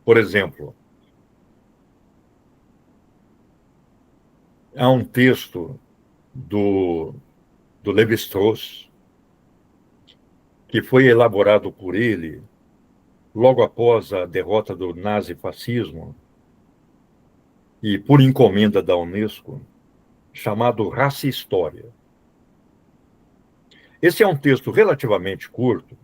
Por exemplo, há um texto do Lévi-Strauss que foi elaborado por ele logo após a derrota do nazifascismo e por encomenda da Unesco, chamado Raça e História. Esse é um texto relativamente curto,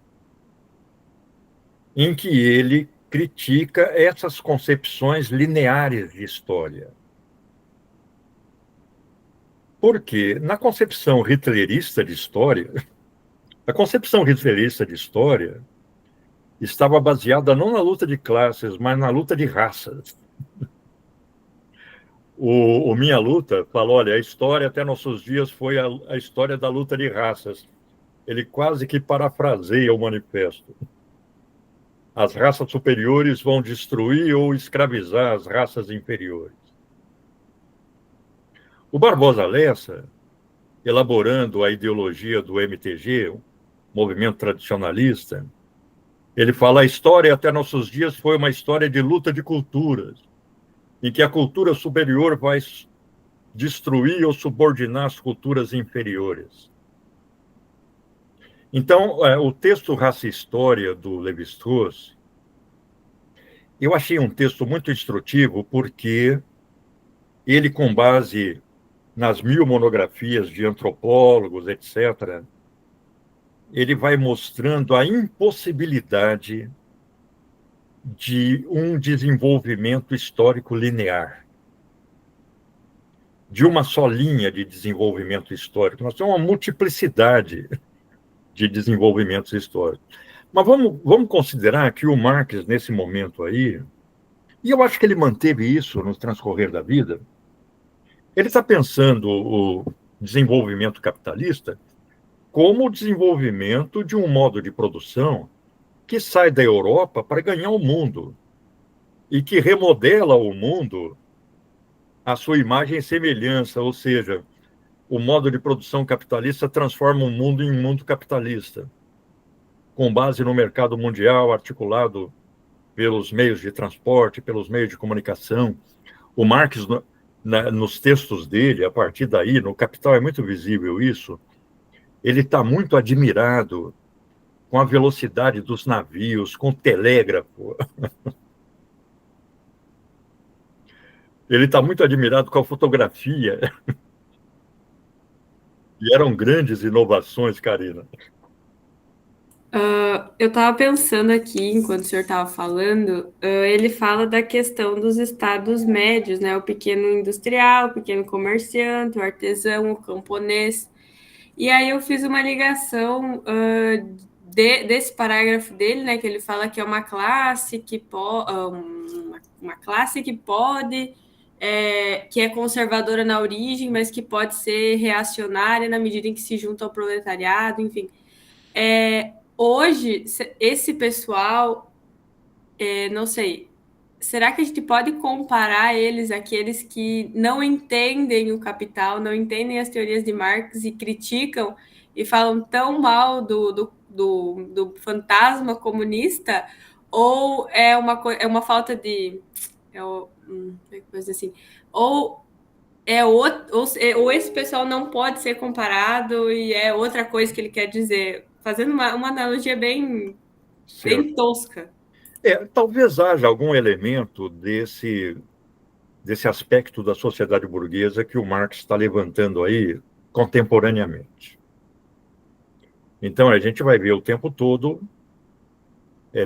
em que ele critica essas concepções lineares de história. Porque na concepção hitlerista de história, a concepção hitlerista de história estava baseada não na luta de classes, mas na luta de raças. O Minha Luta falou, olha, a história até nossos dias foi a história da luta de raças. Ele quase que parafraseia o manifesto. As raças superiores vão destruir ou escravizar as raças inferiores. O Barbosa Lessa, elaborando a ideologia do MTG, o movimento tradicionalista, ele fala, a história até nossos dias foi uma história de luta de culturas, em que a cultura superior vai destruir ou subordinar as culturas inferiores. Então, o texto Raça e História, do Lévi-Strauss, eu achei um texto muito instrutivo, porque ele, com base nas 1000 monografias de antropólogos, etc., ele vai mostrando a impossibilidade de um desenvolvimento histórico linear, de uma só linha de desenvolvimento histórico. Nós temos uma multiplicidade de desenvolvimentos históricos. Mas vamos considerar que o Marx, nesse momento aí, e eu acho que ele manteve isso no transcorrer da vida, ele está pensando o desenvolvimento capitalista como o desenvolvimento de um modo de produção que sai da Europa para ganhar o mundo e que remodela o mundo à sua imagem e semelhança, ou seja, o modo de produção capitalista transforma o mundo em um mundo capitalista, com base no mercado mundial, articulado pelos meios de transporte, pelos meios de comunicação. O Marx, nos textos dele, a partir daí, no Capital é muito visível isso, ele está muito admirado com a velocidade dos navios, com o telégrafo. Ele está muito admirado com a fotografia. E eram grandes inovações, Karina. Eu estava pensando aqui, enquanto o senhor estava falando, ele fala da questão dos estados médios, né? O pequeno industrial, o pequeno comerciante, o artesão, o camponês. E aí eu fiz uma ligação desse parágrafo dele, né? Que ele fala que é uma classe que uma classe que pode, que é conservadora na origem, mas que pode ser reacionária na medida em que se junta ao proletariado, enfim. Hoje, esse pessoal, não sei, será que a gente pode comparar eles àqueles que não entendem o Capital, não entendem as teorias de Marx e criticam e falam tão mal do fantasma comunista? Ou é uma falta de... coisa assim. Ou esse pessoal não pode ser comparado e é outra coisa que ele quer dizer, fazendo uma analogia bem tosca. Talvez haja algum elemento desse aspecto da sociedade burguesa que o Marx está levantando aí contemporaneamente. Então, a gente vai ver o tempo todo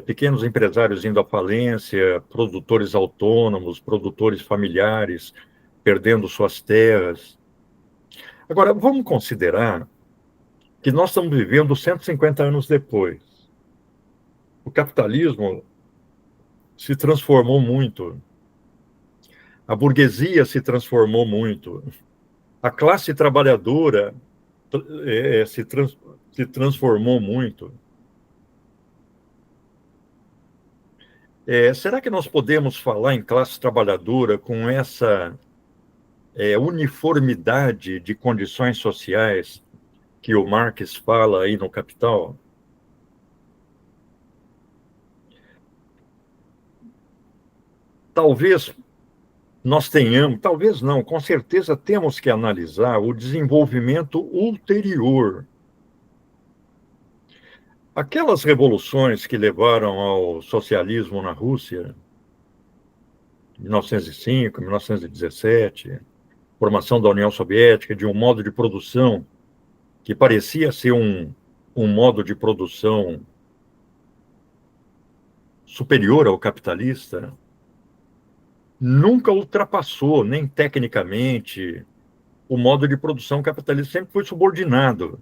pequenos empresários indo à falência, produtores autônomos, produtores familiares, perdendo suas terras. Agora, vamos considerar que nós estamos vivendo 150 anos depois. O capitalismo se transformou muito. A burguesia se transformou muito. A classe trabalhadora se transformou muito. Será que nós podemos falar em classe trabalhadora com essa uniformidade de condições sociais que o Marx fala aí no Capital? Talvez nós tenhamos, talvez não, com certeza temos que analisar o desenvolvimento ulterior. Aquelas revoluções que levaram ao socialismo na Rússia, 1905, 1917, formação da União Soviética, de um modo de produção que parecia ser um modo de produção superior ao capitalista, nunca ultrapassou, nem tecnicamente, o modo de produção capitalista, sempre foi subordinado.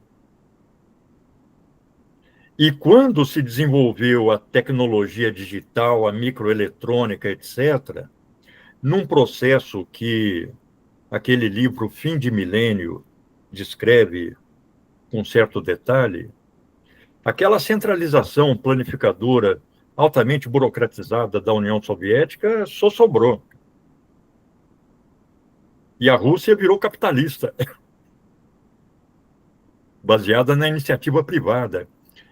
E quando se desenvolveu a tecnologia digital, a microeletrônica, etc., num processo que aquele livro Fim de Milênio descreve com certo detalhe, aquela centralização planificadora altamente burocratizada da União Soviética só sobrou. E a Rússia virou capitalista, baseada na iniciativa privada.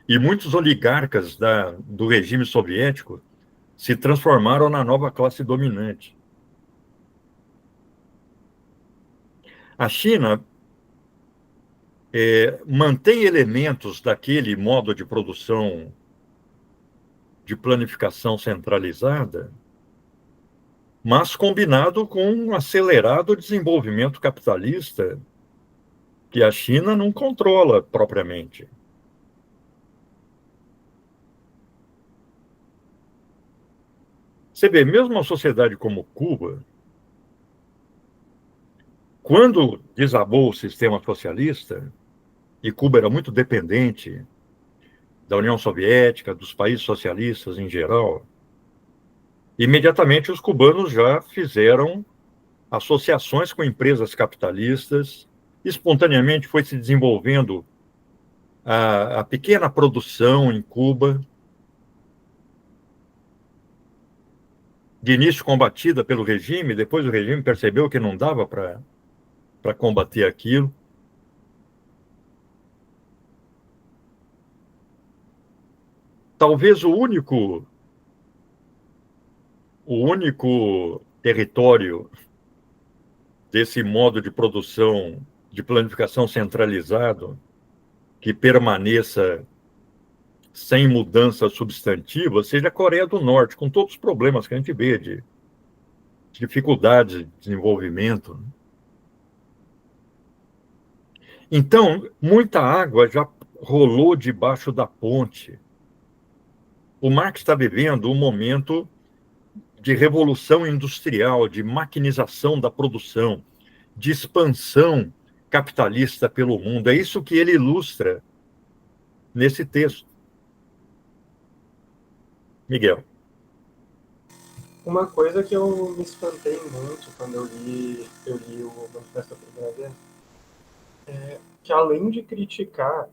E muitos oligarcas do regime soviético se transformaram na nova classe dominante. A China mantém elementos daquele modo de produção de planificação centralizada, mas combinado com um acelerado desenvolvimento capitalista que a China não controla propriamente. Você vê, mesmo uma sociedade como Cuba, quando desabou o sistema socialista, e Cuba era muito dependente da União Soviética, dos países socialistas em geral, imediatamente os cubanos já fizeram associações com empresas capitalistas, espontaneamente foi se desenvolvendo a pequena produção em Cuba, de início combatida pelo regime, depois o regime percebeu que não dava para combater aquilo. Talvez o único território desse modo de produção, de planificação centralizado, que permaneça sem mudança substantiva, seja a Coreia do Norte, com todos os problemas que a gente vê de dificuldades de desenvolvimento. Então, muita água já rolou debaixo da ponte. O Marx está vivendo um momento de revolução industrial, de maquinização da produção, de expansão capitalista pelo mundo. É isso que ele ilustra nesse texto. Miguel. Uma coisa que eu me espantei muito quando eu li o Manifesto da primeira vez é que, além de criticar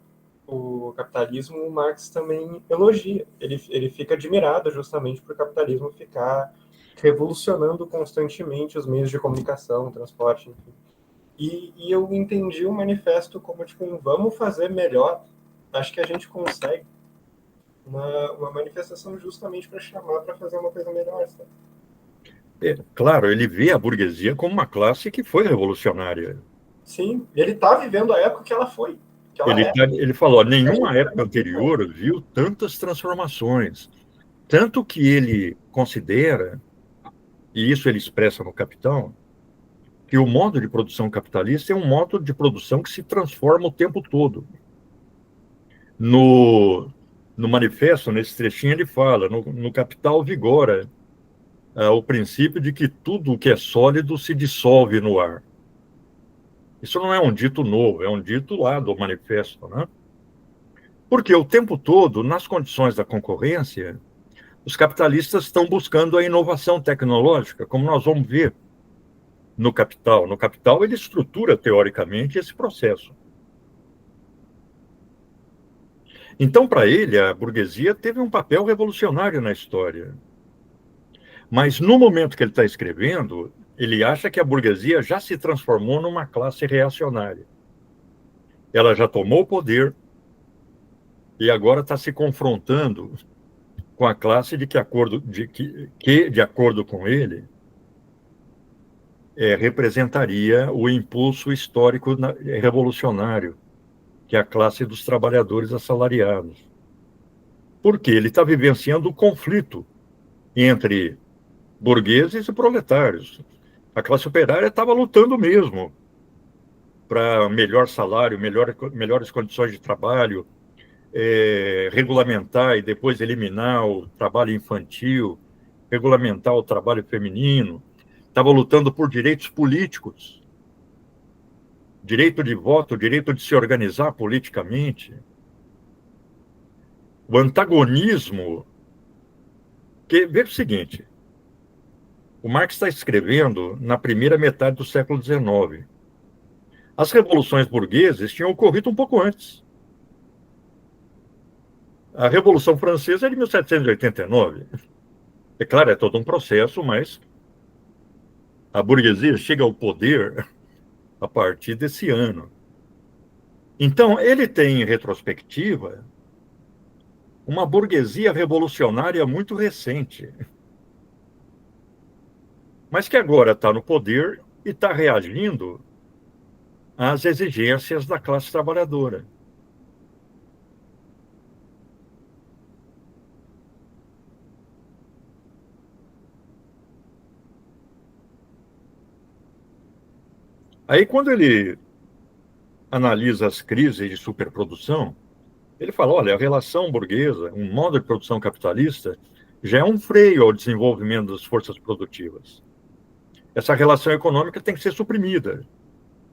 o capitalismo, o Marx também elogia. Ele fica admirado justamente por o capitalismo ficar revolucionando constantemente os meios de comunicação, transporte, enfim. E eu entendi o manifesto como tipo, vamos fazer melhor. Acho que a gente consegue. Uma manifestação justamente para chamar para fazer uma coisa melhor, sabe? Claro, ele vê a burguesia como uma classe que foi revolucionária. Sim, ele está vivendo a época que ela foi. Que ela é. Ele falou, nenhuma época anterior viu tantas transformações. Tanto que ele considera, e isso ele expressa no Capital, que o modo de produção capitalista é um modo de produção que se transforma o tempo todo. No manifesto, nesse trechinho, ele fala, no Capital vigora o princípio de que tudo o que é sólido se dissolve no ar. Isso não é um dito novo, é um dito lá do manifesto, né? Porque o tempo todo, nas condições da concorrência, os capitalistas estão buscando a inovação tecnológica, como nós vamos ver no Capital. No Capital, ele estrutura, teoricamente, esse processo. Então, para ele, a burguesia teve um papel revolucionário na história. Mas, no momento que ele está escrevendo, ele acha que a burguesia já se transformou numa classe reacionária. Ela já tomou o poder e agora está se confrontando com a classe de que de acordo com ele, representaria o impulso histórico revolucionário, que é a classe dos trabalhadores assalariados. Porque ele está vivenciando o conflito entre burgueses e proletários. A classe operária estava lutando mesmo para melhor salário, melhores condições de trabalho, regulamentar e depois eliminar o trabalho infantil, regulamentar o trabalho feminino. Estava lutando por direitos políticos, direito de voto, direito de se organizar politicamente. O antagonismo... Veja o seguinte, o Marx está escrevendo na primeira metade do século XIX. As revoluções burguesas tinham ocorrido um pouco antes. A Revolução Francesa é de 1789. É claro, é todo um processo, mas a burguesia chega ao poder a partir desse ano. Então, ele tem, em retrospectiva, uma burguesia revolucionária muito recente, mas que agora está no poder e está reagindo às exigências da classe trabalhadora. Aí, quando ele analisa as crises de superprodução, ele fala, olha, a relação burguesa, um modo de produção capitalista, já é um freio ao desenvolvimento das forças produtivas. Essa relação econômica tem que ser suprimida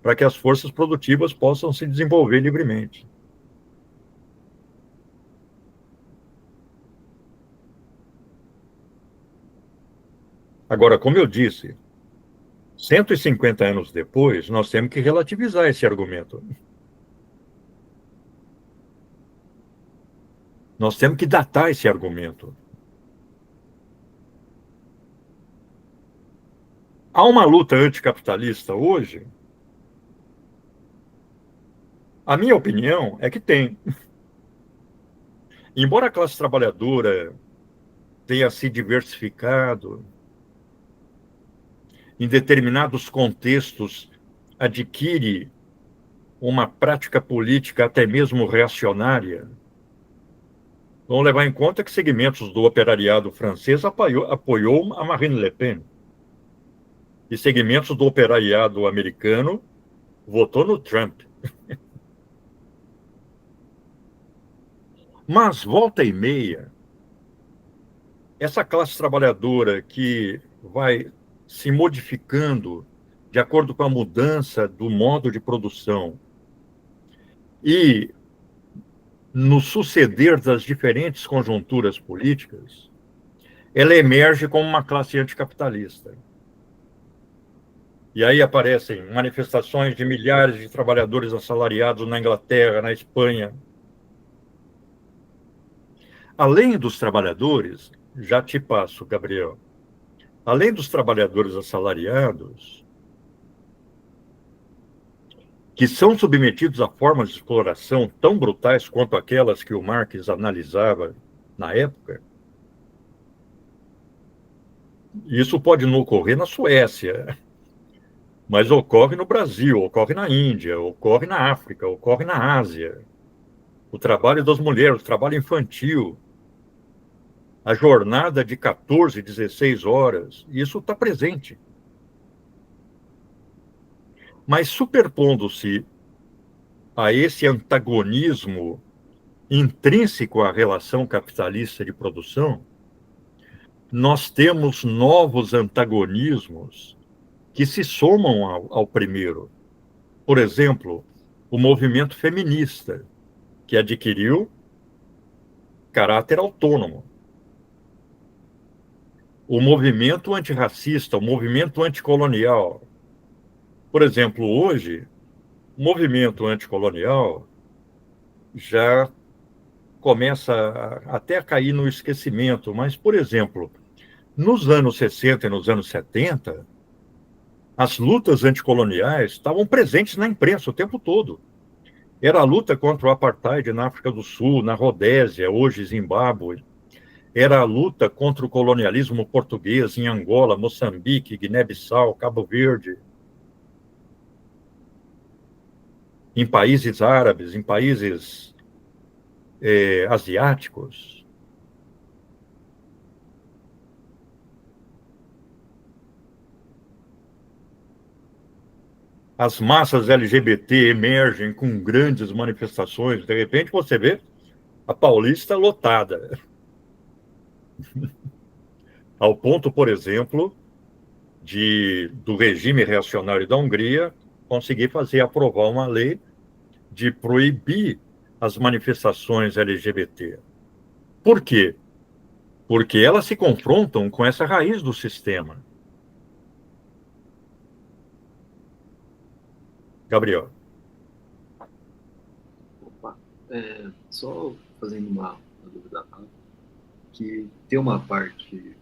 para que as forças produtivas possam se desenvolver livremente. Agora, como eu disse, 150 anos depois, nós temos que relativizar esse argumento. Nós temos que datar esse argumento. Há uma luta anticapitalista hoje? A minha opinião é que tem. Embora a classe trabalhadora tenha se diversificado, em determinados contextos adquire uma prática política até mesmo reacionária, vamos levar em conta que segmentos do operariado francês apoiou a Marine Le Pen. E segmentos do operariado americano votou no Trump. Mas, volta e meia, essa classe trabalhadora que vai se modificando de acordo com a mudança do modo de produção e no suceder das diferentes conjunturas políticas, ela emerge como uma classe anticapitalista. E aí aparecem manifestações de milhares de trabalhadores assalariados na Inglaterra, na Espanha. Além dos trabalhadores, já te passo, Gabriel, além dos trabalhadores assalariados, que são submetidos a formas de exploração tão brutais quanto aquelas que o Marx analisava na época, Isso pode não ocorrer na Suécia, mas ocorre no Brasil, ocorre na Índia, ocorre na África, ocorre na Ásia. O trabalho das mulheres, o trabalho infantil, a jornada de 14, 16 horas, isso está presente. Mas superpondo-se a esse antagonismo intrínseco à relação capitalista de produção, nós temos novos antagonismos que se somam ao primeiro. Por exemplo, o movimento feminista, que adquiriu caráter autônomo. O movimento antirracista, o movimento anticolonial. Por exemplo, hoje, o movimento anticolonial já começa até a cair no esquecimento, mas, por exemplo, nos anos 60 e nos anos 70, as lutas anticoloniais estavam presentes na imprensa o tempo todo. Era a luta contra o apartheid na África do Sul, na Rodésia, hoje Zimbábue. Era a luta contra o colonialismo português em Angola, Moçambique, Guiné-Bissau, Cabo Verde. Em países árabes, em países asiáticos. As massas LGBT emergem com grandes manifestações. De repente, você vê a Paulista lotada. Ao ponto, por exemplo, do regime reacionário da Hungria conseguir aprovar uma lei de proibir as manifestações LGBT. Por quê? Porque elas se confrontam com essa raiz do sistema. Gabriel. Opa, só fazendo uma dúvida rápida, que tem uma parte,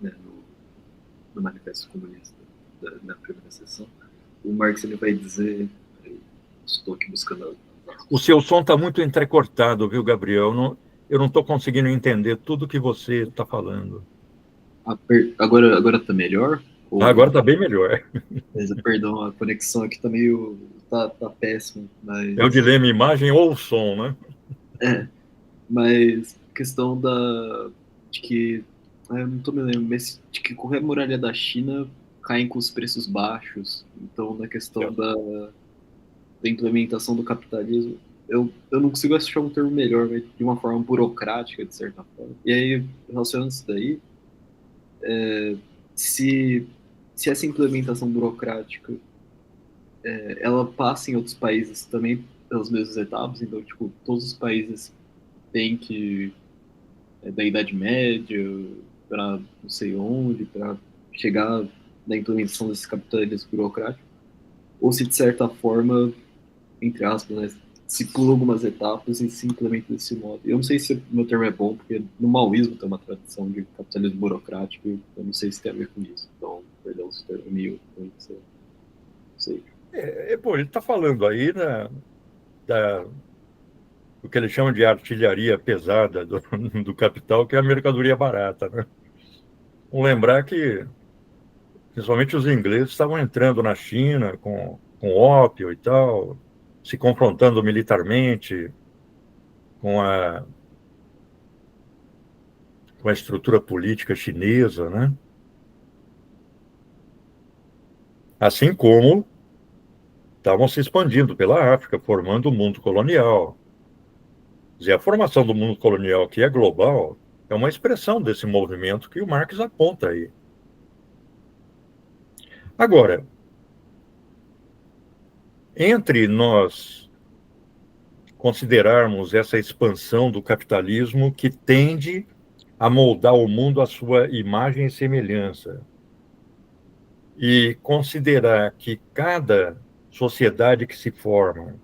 né, no Manifesto Comunista, na primeira sessão, o Marx ele vai dizer, estou aqui buscando... O seu som está muito entrecortado, viu, Gabriel? Eu não estou conseguindo entender tudo que você está falando. Agora está melhor? Agora está bem melhor. Perdão, a conexão aqui está meio... tá péssima. Mas... É o dilema imagem ou som, né? Mas questão de que... eu não estou me lembrando, mas de que correr a muralha da China caem com os preços baixos. Então, na questão da implementação do capitalismo, eu não consigo achar um termo melhor, mas de uma forma burocrática, de certa forma. E aí, relacionando isso daí, se essa implementação burocrática ela passa em outros países também pelas mesmas etapas, então, tipo, todos os países têm que, da Idade Média para não sei onde, para chegar na implementação desse capitalismo burocrático, ou se, de certa forma, entre aspas, né, se pula algumas etapas e se implementa desse modo. Eu não sei se o meu termo é bom, porque no maoísmo tem uma tradição de capitalismo burocrático, e eu não sei se tem a ver com isso. Então, perdão se o termo é meio... não sei. Pô, ele está falando aí do que ele chama de artilharia pesada do capital, que é a mercadoria barata, né? Vamos lembrar que, principalmente os ingleses, estavam entrando na China com ópio e tal, se confrontando militarmente com a estrutura política chinesa, né? Assim como estavam se expandindo pela África, formando o mundo colonial. Quer dizer, a formação do mundo colonial, que é global, é uma expressão desse movimento que o Marx aponta aí. Agora, entre nós considerarmos essa expansão do capitalismo que tende a moldar o mundo à sua imagem e semelhança, e considerar que cada sociedade que se forma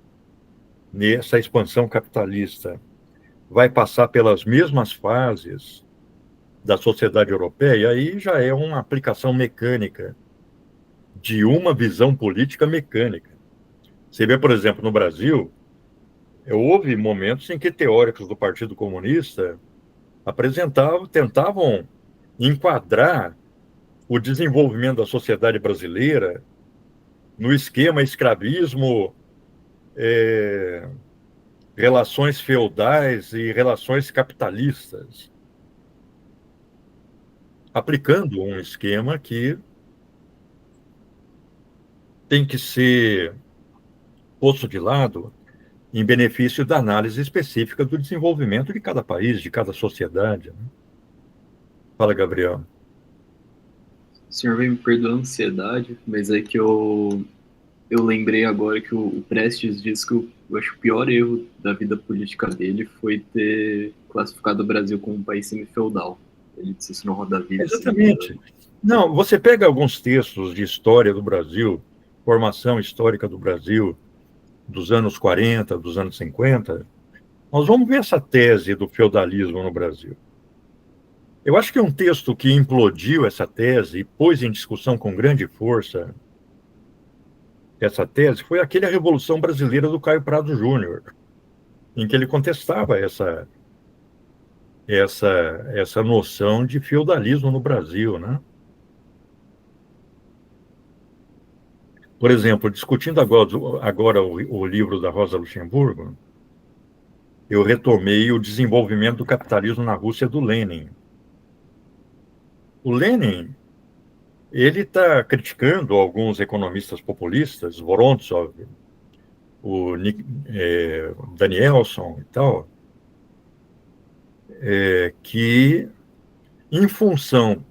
nessa expansão capitalista vai passar pelas mesmas fases da sociedade europeia, aí já é uma aplicação mecânica de uma visão política mecânica. Você vê, por exemplo, no Brasil, houve momentos em que teóricos do Partido Comunista tentavam enquadrar o desenvolvimento da sociedade brasileira no esquema escravismo, relações feudais e relações capitalistas, aplicando um esquema que tem que ser posto de lado em benefício da análise específica do desenvolvimento de cada país, de cada sociedade. Fala, Gabriel. O senhor vai me perdoar a ansiedade, mas é que eu lembrei agora que o Prestes disse que eu acho que o pior erro da vida política dele foi ter classificado o Brasil como um país semi-feudal. Ele disse isso no Roda Viva. Exatamente. Não, você pega alguns textos de história do Brasil, formação histórica do Brasil, dos anos 40, dos anos 50, nós vamos ver essa tese do feudalismo no Brasil. Eu acho que um texto que implodiu essa tese e pôs em discussão com grande força essa tese foi aquele A Revolução Brasileira do Caio Prado Júnior, em que ele contestava essa noção de feudalismo no Brasil, né? Por exemplo, discutindo agora o livro da Rosa Luxemburgo, eu retomei o desenvolvimento do capitalismo na Rússia do Lenin. O Lenin, ele está criticando alguns economistas populistas, Vorontsov, o Danielson e tal, que, em função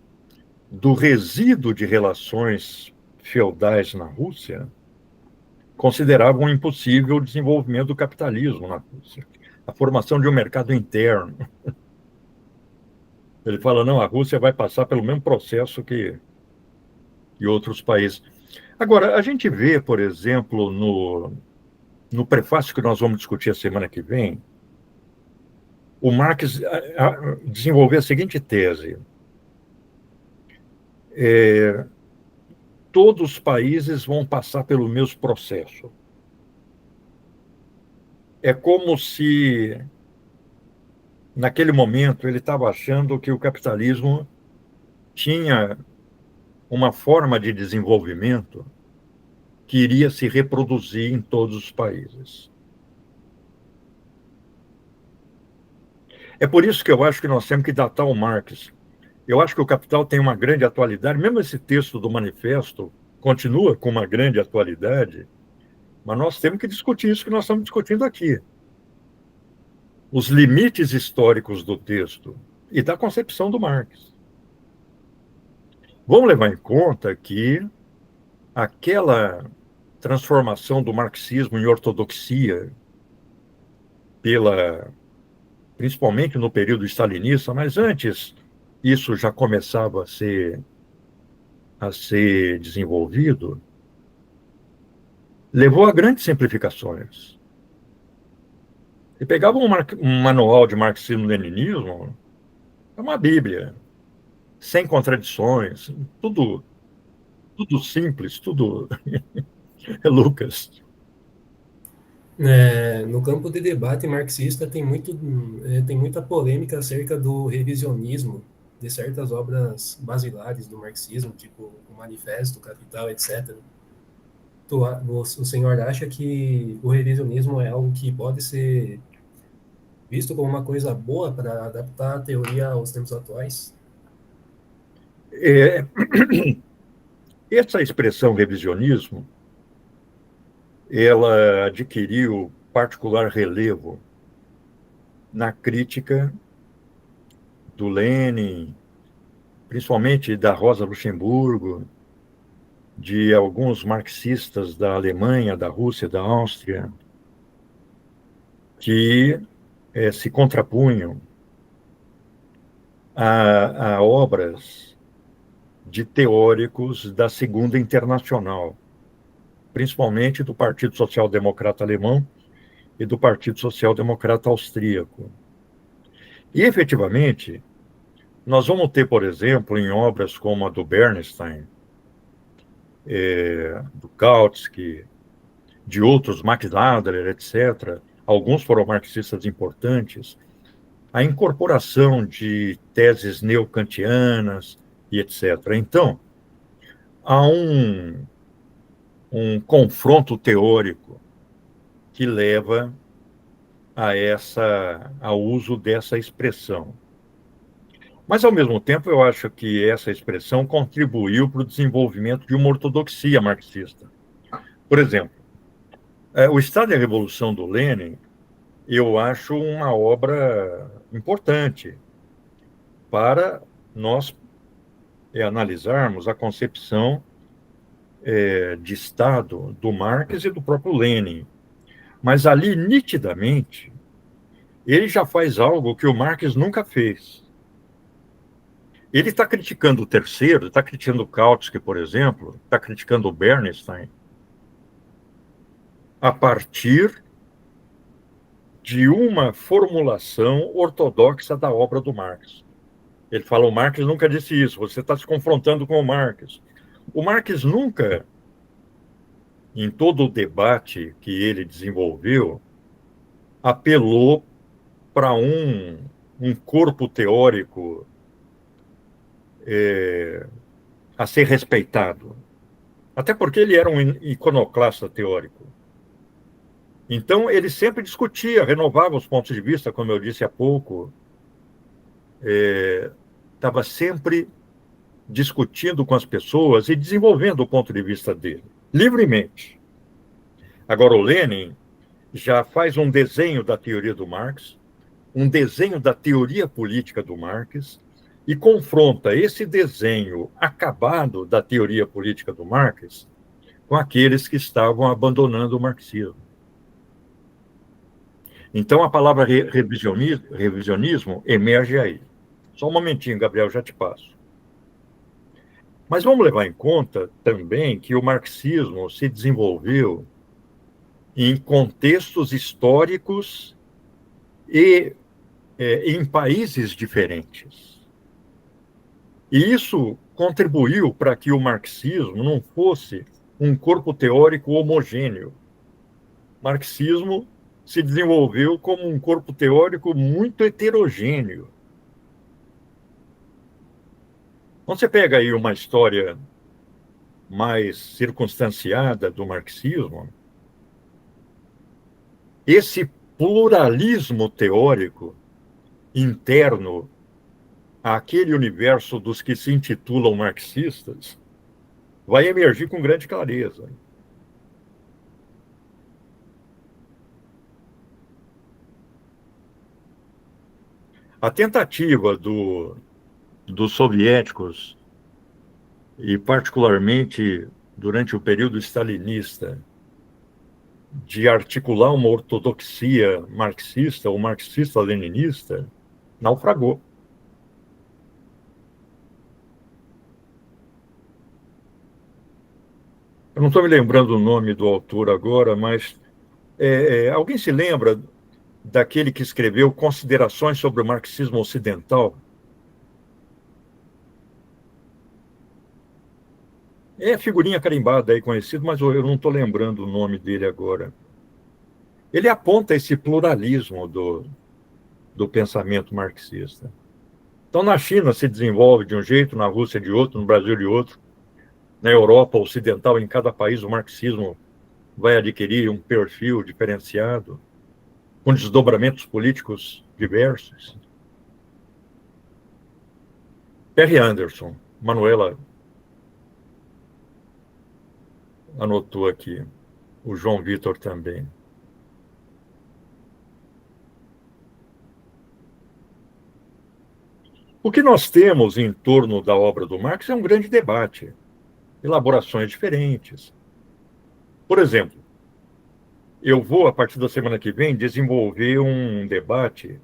do resíduo de relações feudais na Rússia, consideravam impossível o desenvolvimento do capitalismo na Rússia, a formação de um mercado interno. Ele fala, não, a Rússia vai passar pelo mesmo processo que outros países. Agora, a gente vê, por exemplo, no prefácio que nós vamos discutir a semana que vem, o Marx desenvolveu a seguinte tese. Todos os países vão passar pelo mesmo processo. É como se, naquele momento, ele estava achando que o capitalismo tinha uma forma de desenvolvimento que iria se reproduzir em todos os países. É por isso que eu acho que nós temos que datar o Marx. Eu acho que o Capital tem uma grande atualidade, mesmo esse texto do manifesto continua com uma grande atualidade, mas nós temos que discutir isso que nós estamos discutindo aqui. Os limites históricos do texto e da concepção do Marx. Vamos levar em conta que aquela transformação do marxismo em ortodoxia, principalmente no período stalinista, mas antes isso já começava a ser desenvolvido, levou a grandes simplificações. Você pegava um manual de marxismo-leninismo, é uma bíblia, sem contradições, tudo simples, tudo é Lucas. No campo de debate marxista tem muita polêmica acerca do revisionismo de certas obras basilares do marxismo, tipo o Manifesto, o Capital, etc. O senhor acha que o revisionismo é algo que pode ser visto como uma coisa boa para adaptar a teoria aos tempos atuais? Essa expressão revisionismo, ela adquiriu particular relevo na crítica do Lenin, principalmente da Rosa Luxemburgo, de alguns marxistas da Alemanha, da Rússia, da Áustria, que se contrapunham a obras de teóricos da Segunda Internacional, principalmente do Partido Social Democrata Alemão e do Partido Social Democrata Austríaco. E, efetivamente, nós vamos ter, por exemplo, em obras como a do Bernstein, do Kautsky, de outros, Max Adler, etc., alguns foram marxistas importantes, a incorporação de teses neocantianas e etc. Então, há um confronto teórico que leva ao uso dessa expressão. Mas, ao mesmo tempo, eu acho que essa expressão contribuiu para o desenvolvimento de uma ortodoxia marxista. Por exemplo, o Estado e a Revolução do Lenin, eu acho uma obra importante para nós analisarmos a concepção de Estado do Marx e do próprio Lenin. Mas ali, nitidamente, ele já faz algo que o Marx nunca fez. Ele está criticando o terceiro, está criticando o Kautsky, por exemplo, está criticando o Bernstein, a partir de uma formulação ortodoxa da obra do Marx. Ele fala, o Marx nunca disse isso, você está se confrontando com o Marx. O Marx nunca, em todo o debate que ele desenvolveu, apelou para um corpo teórico a ser respeitado. Até porque ele era um iconoclasta teórico. Então, ele sempre discutia, renovava os pontos de vista, como eu disse há pouco, estava sempre discutindo com as pessoas e desenvolvendo o ponto de vista dele, livremente. Agora, o Lenin já faz um desenho da teoria do Marx, um desenho da teoria política do Marx, e confronta esse desenho acabado da teoria política do Marx com aqueles que estavam abandonando o marxismo. Então, a palavra revisionismo emerge aí. Só um momentinho, Gabriel, já te passo. Mas vamos levar em conta também que o marxismo se desenvolveu em contextos históricos e em países diferentes. E isso contribuiu para que o marxismo não fosse um corpo teórico homogêneo. O marxismo se desenvolveu como um corpo teórico muito heterogêneo. Quando você pega aí uma história mais circunstanciada do marxismo, esse pluralismo teórico interno àquele universo dos que se intitulam marxistas vai emergir com grande clareza. A tentativa dos soviéticos, e particularmente durante o período stalinista, de articular uma ortodoxia marxista ou marxista-leninista, naufragou. Eu não estou me lembrando o nome do autor agora, mas alguém se lembra daquele que escreveu Considerações sobre o Marxismo Ocidental? É figurinha carimbada aí, conhecido, mas eu não estou lembrando o nome dele agora. Ele aponta esse pluralismo do pensamento marxista. Então, na China se desenvolve de um jeito, na Rússia de outro, no Brasil de outro, na Europa Ocidental, em cada país, o marxismo vai adquirir um perfil diferenciado, com desdobramentos políticos diversos. Perry Anderson, Manuela anotou aqui, o João Vitor também. O que nós temos em torno da obra do Marx é um grande debate, elaborações diferentes. Por exemplo, eu vou, a partir da semana que vem, desenvolver um debate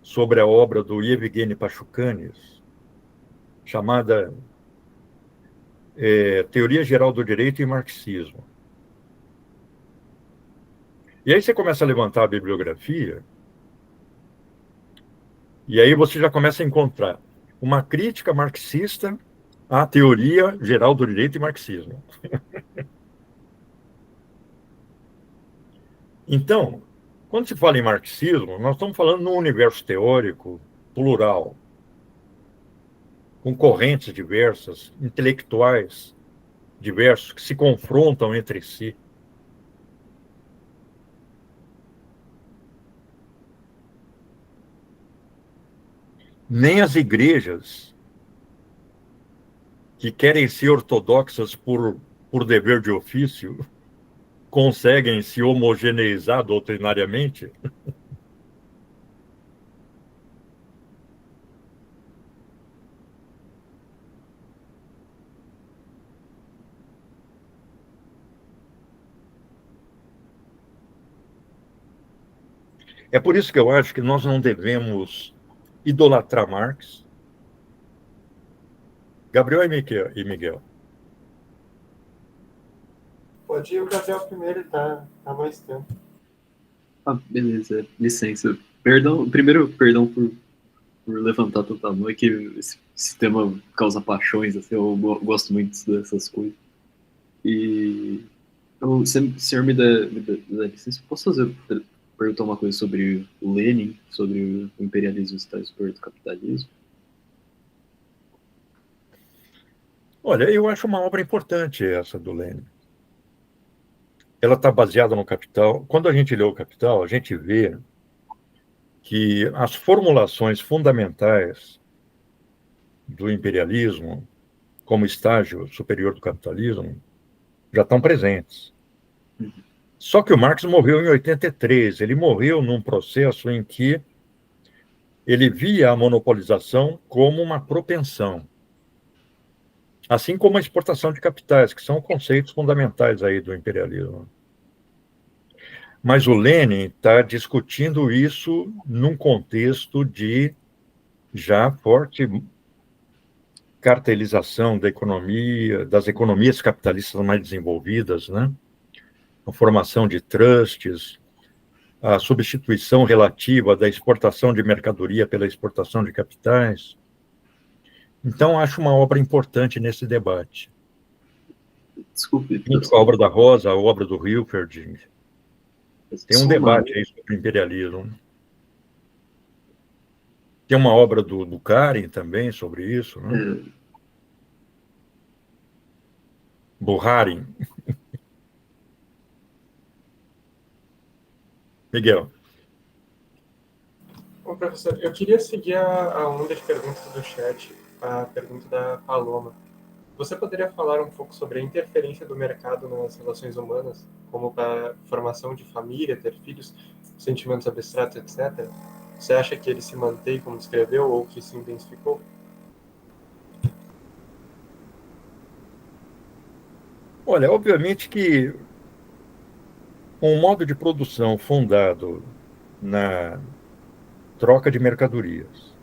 sobre a obra do Yevgeny Pachucanes, chamada Teoria Geral do Direito e Marxismo. E aí você começa a levantar a bibliografia, e aí você já começa a encontrar uma crítica marxista à Teoria Geral do Direito e Marxismo. Então, quando se fala em marxismo, nós estamos falando num universo teórico plural, com correntes diversas, intelectuais diversos que se confrontam entre si. Nem as igrejas que querem ser ortodoxas por dever de ofício conseguem se homogeneizar doutrinariamente. É por isso que eu acho que nós não devemos idolatrar Marx. Gabriel e Miguel. Pode ir o Gabriel primeiro, tá mais tempo. Ah, beleza, licença. Perdão, primeiro, perdão por levantar tanta mão, é que esse tema causa paixões, assim, eu gosto muito dessas coisas. E se o senhor me dá licença, posso perguntar uma coisa sobre o Lenin, sobre o imperialismo estar superior do capitalismo? Olha, eu acho uma obra importante essa do Lenin. Ela está baseada no Capital. Quando a gente lê o Capital, a gente vê que as formulações fundamentais do imperialismo como estágio superior do capitalismo já estão presentes. Só que o Marx morreu em 83. Ele morreu num processo em que ele via a monopolização como uma propensão, assim como a exportação de capitais, que são conceitos fundamentais aí do imperialismo. Mas o Lenin está discutindo isso num contexto de já forte cartelização da economia, das economias capitalistas mais desenvolvidas, né? A formação de trusts, a substituição relativa da exportação de mercadoria pela exportação de capitais. Então, acho uma obra importante nesse debate. Desculpe. Junto com a obra da Rosa, a obra do Hilferding. Tem um debate aí sobre o imperialismo. Tem uma obra do Bukharin também sobre isso, né? Bukharin. Miguel. Bom, professor, eu queria seguir a onda de perguntas do chat, a pergunta da Paloma. Você poderia falar um pouco sobre a interferência do mercado nas relações humanas, como para formação de família, ter filhos, sentimentos abstratos, etc.? Você acha que ele se mantém como descreveu ou que se intensificou? Olha, obviamente que um modo de produção fundado na troca de mercadorias,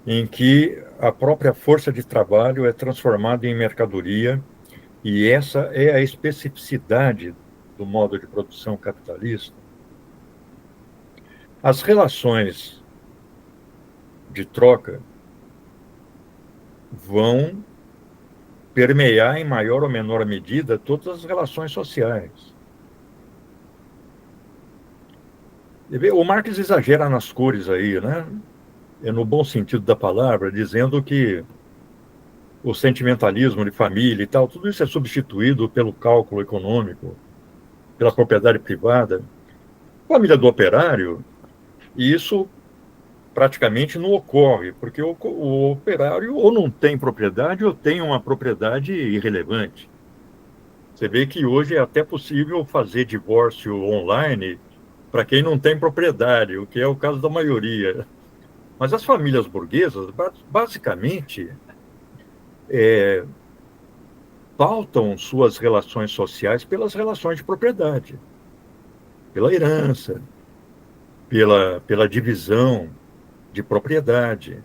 em que a própria força de trabalho é transformada em mercadoria, e essa é a especificidade do modo de produção capitalista. As relações de troca vão permear em maior ou menor medida todas as relações sociais. O Marx exagera nas cores aí, né? É no bom sentido da palavra, dizendo que o sentimentalismo de família e tal, tudo isso é substituído pelo cálculo econômico, pela propriedade privada. Família do operário, isso praticamente não ocorre, porque o operário ou não tem propriedade ou tem uma propriedade irrelevante. Você vê que hoje é até possível fazer divórcio online para quem não tem propriedade, o que é o caso da maioria. Mas as famílias burguesas, basicamente, pautam suas relações sociais pelas relações de propriedade, pela herança, pela divisão de propriedade.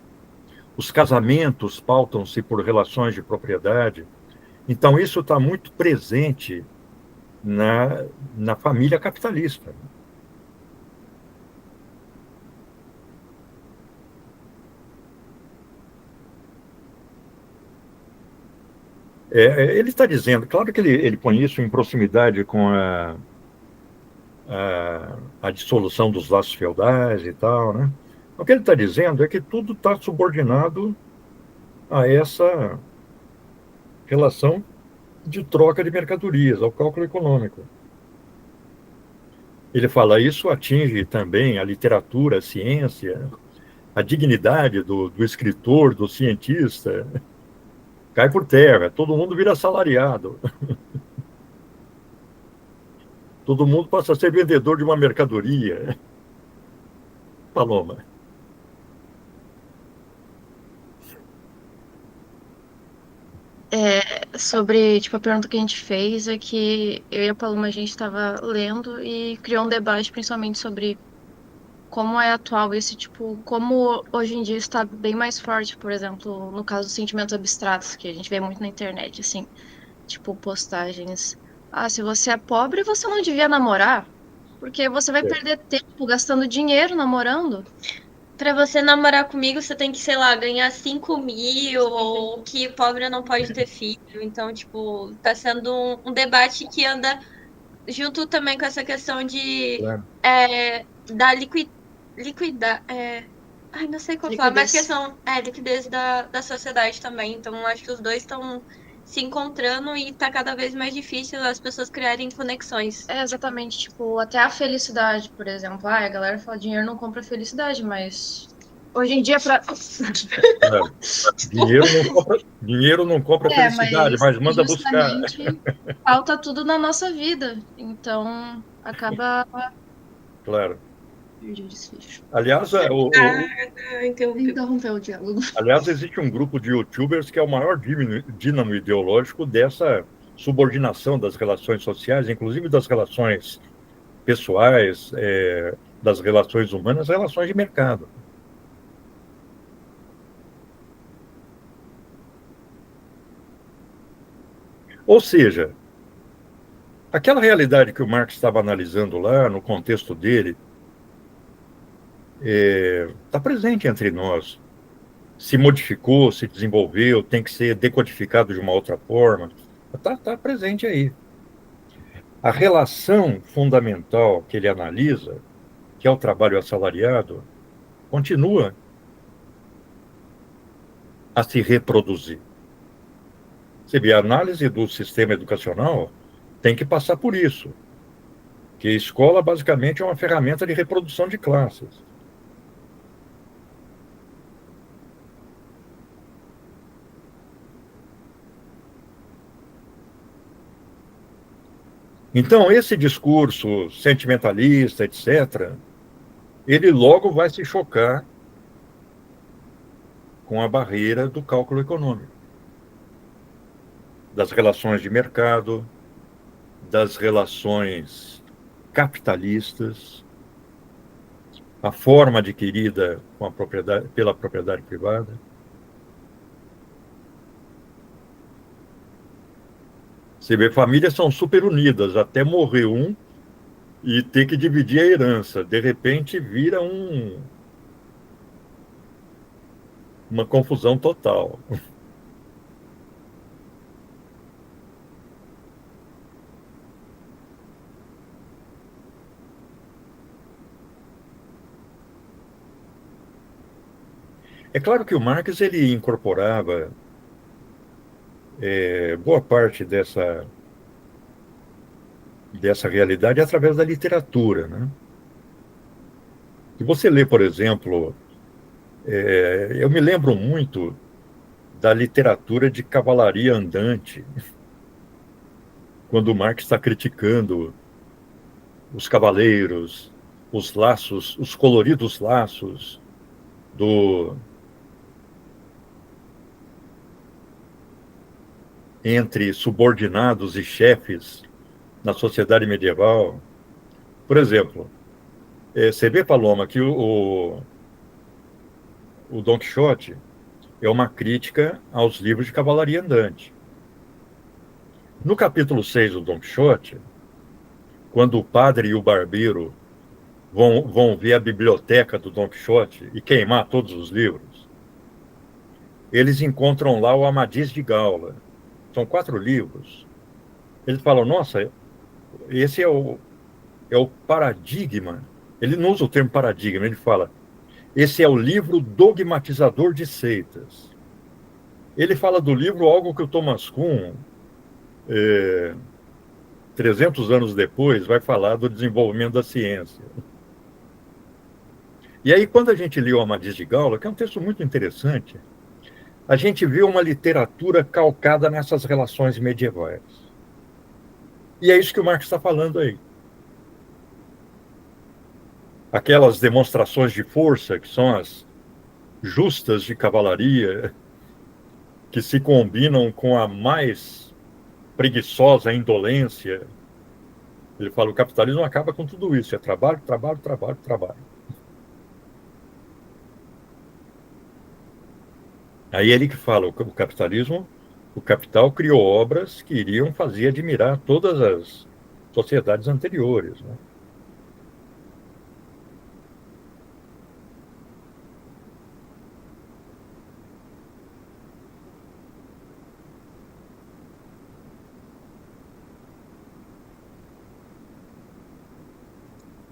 Os casamentos pautam-se por relações de propriedade. Então, isso está muito presente na família capitalista. Ele está dizendo, claro que ele põe isso em proximidade com a dissolução dos laços feudais e tal, né? O que ele está dizendo é que tudo está subordinado a essa relação de troca de mercadorias, ao cálculo econômico. Ele fala, isso atinge também a literatura, a ciência, a dignidade do escritor, do cientista, cai por terra, todo mundo vira assalariado. Todo mundo passa a ser vendedor de uma mercadoria. Paloma. Sobre, tipo, a pergunta que a gente fez é que eu e a Paloma, a gente estava lendo e criou um debate principalmente sobre como é atual esse, tipo, como hoje em dia está bem mais forte, por exemplo, no caso dos sentimentos abstratos, que a gente vê muito na internet, assim, tipo, postagens. Ah, se você é pobre, você não devia namorar, porque você vai perder tempo gastando dinheiro namorando. Pra você namorar comigo, você tem que, sei lá, ganhar 5.000, ou que pobre não pode ter filho. Então, tipo, tá sendo um debate que anda junto também com essa questão de Claro. da liquidar. Ai, não sei qual falar, mas questão liquidez da sociedade também. Então, acho que os dois estão se encontrando e tá cada vez mais difícil as pessoas criarem conexões. Exatamente, tipo, até a felicidade, por exemplo. Ah, a galera fala dinheiro não compra felicidade, mas hoje em dia Dinheiro não compra felicidade, mas manda buscar. Falta tudo na nossa vida, então acaba... Claro. Perdi o desfecho. Aliás, Interrompeu o diálogo. Aliás, existe um grupo de youtubers que é o maior dínamo ideológico dessa subordinação das relações sociais, inclusive das relações pessoais, das relações humanas, relações de mercado. Ou seja, aquela realidade que o Marx estava analisando lá, no contexto dele, está presente entre nós. Se modificou, se desenvolveu, tem que ser decodificado de uma outra forma. Está presente aí. A relação fundamental que ele analisa, que é o trabalho assalariado, continua a se reproduzir. Você vê, a análise do sistema educacional tem que passar por isso, que a escola basicamente é uma ferramenta de reprodução de classes. Então, esse discurso sentimentalista, etc., ele logo vai se chocar com a barreira do cálculo econômico, das relações de mercado, das relações capitalistas, a forma adquirida com a propriedade, pela propriedade privada. Você vê, famílias são super unidas, até morrer um e ter que dividir a herança. De repente, vira uma confusão total. É claro que o Marx ele incorporava boa parte dessa realidade através da literatura, né? Se você lê, por exemplo, eu me lembro muito da literatura de cavalaria andante, quando o Marx está criticando os cavaleiros, os laços, os coloridos laços entre subordinados e chefes na sociedade medieval. Por exemplo, você vê, Paloma, que o Dom Quixote é uma crítica aos livros de cavalaria andante. No capítulo 6 do Dom Quixote, quando o padre e o barbeiro vão ver a biblioteca do Dom Quixote e queimar todos os livros, eles encontram lá o Amadis de Gaula. São 4 livros. Eles falam, nossa, esse é o paradigma. Ele não usa o termo paradigma, ele fala, esse é o livro dogmatizador de seitas. Ele fala do livro algo que o Thomas Kuhn, 300 anos depois, vai falar do desenvolvimento da ciência. E aí, quando a gente lê o Amadís de Gaula, que é um texto muito interessante, a gente vê uma literatura calcada nessas relações medievais. E é isso que o Marx está falando aí. Aquelas demonstrações de força, que são as justas de cavalaria, que se combinam com a mais preguiçosa indolência. Ele fala, o capitalismo acaba com tudo isso, é trabalho, trabalho, trabalho, trabalho. Aí ele que fala, o capitalismo, o capital criou obras que iriam fazer admirar todas as sociedades anteriores, né?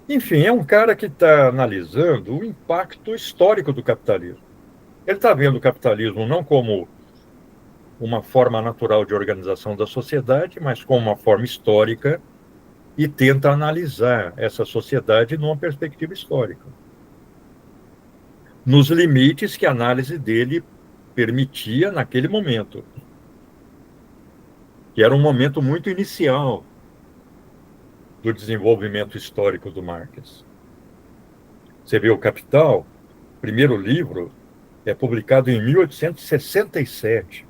Enfim, é um cara que está analisando o impacto histórico do capitalismo. Ele está vendo o capitalismo não como uma forma natural de organização da sociedade, mas como uma forma histórica, e tenta analisar essa sociedade numa perspectiva histórica, nos limites que a análise dele permitia naquele momento, que era um momento muito inicial do desenvolvimento histórico do Marx. Você vê o Capital, o primeiro livro, é publicado em 1867,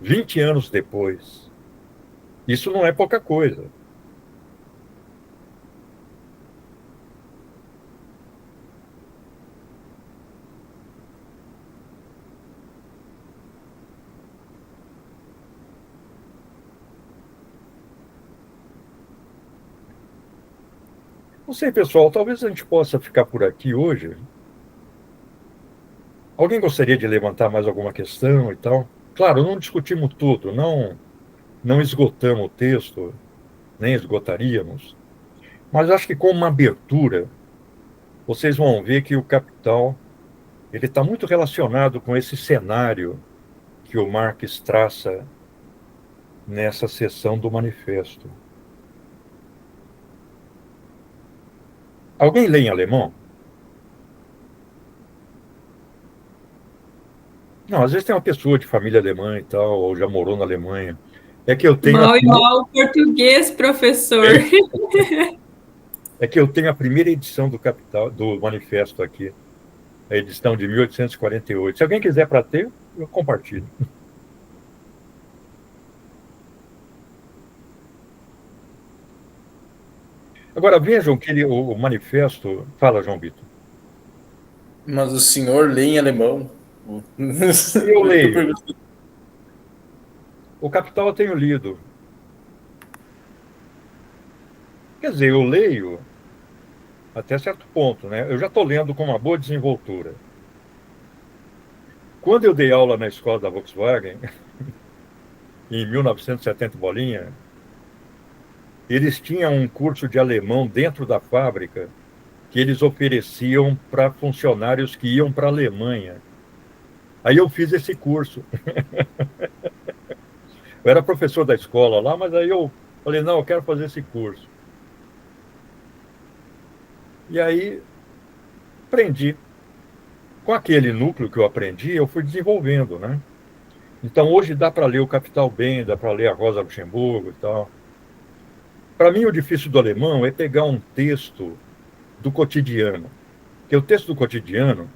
20 anos depois. Isso não é pouca coisa. Não sei, pessoal, talvez a gente possa ficar por aqui hoje. Alguém gostaria de levantar mais alguma questão e tal? Claro, não discutimos tudo, não esgotamos o texto, nem esgotaríamos, mas acho que com uma abertura, vocês vão ver que o Capital ele está muito relacionado com esse cenário que o Marx traça nessa seção do manifesto. Alguém lê em alemão? Não, às vezes tem uma pessoa de família alemã e tal, ou já morou na Alemanha. É que eu tenho... Mal português, professor. É que eu tenho a primeira edição do Capital, do manifesto aqui, a edição de 1848. Se alguém quiser para ter, eu compartilho. Agora, vejam que o manifesto... Fala, João Vitor. Mas o senhor lê em alemão? Eu leio. O Capital eu tenho lido. Quer dizer, eu leio até certo ponto, né? Eu já estou lendo com uma boa desenvoltura. Quando eu dei aula na escola da Volkswagen, em 1970 bolinha, eles tinham um curso de alemão dentro da fábrica que eles ofereciam para funcionários que iam para a Alemanha. Aí eu fiz esse curso. Eu era professor da escola lá, mas aí eu falei, não, eu quero fazer esse curso. E aí aprendi. Com aquele núcleo que eu aprendi, eu fui desenvolvendo, né? Então hoje dá para ler o Capital bem, dá para ler a Rosa Luxemburgo e tal. Para mim o difícil do alemão é pegar um texto do cotidiano. Porque o texto do cotidiano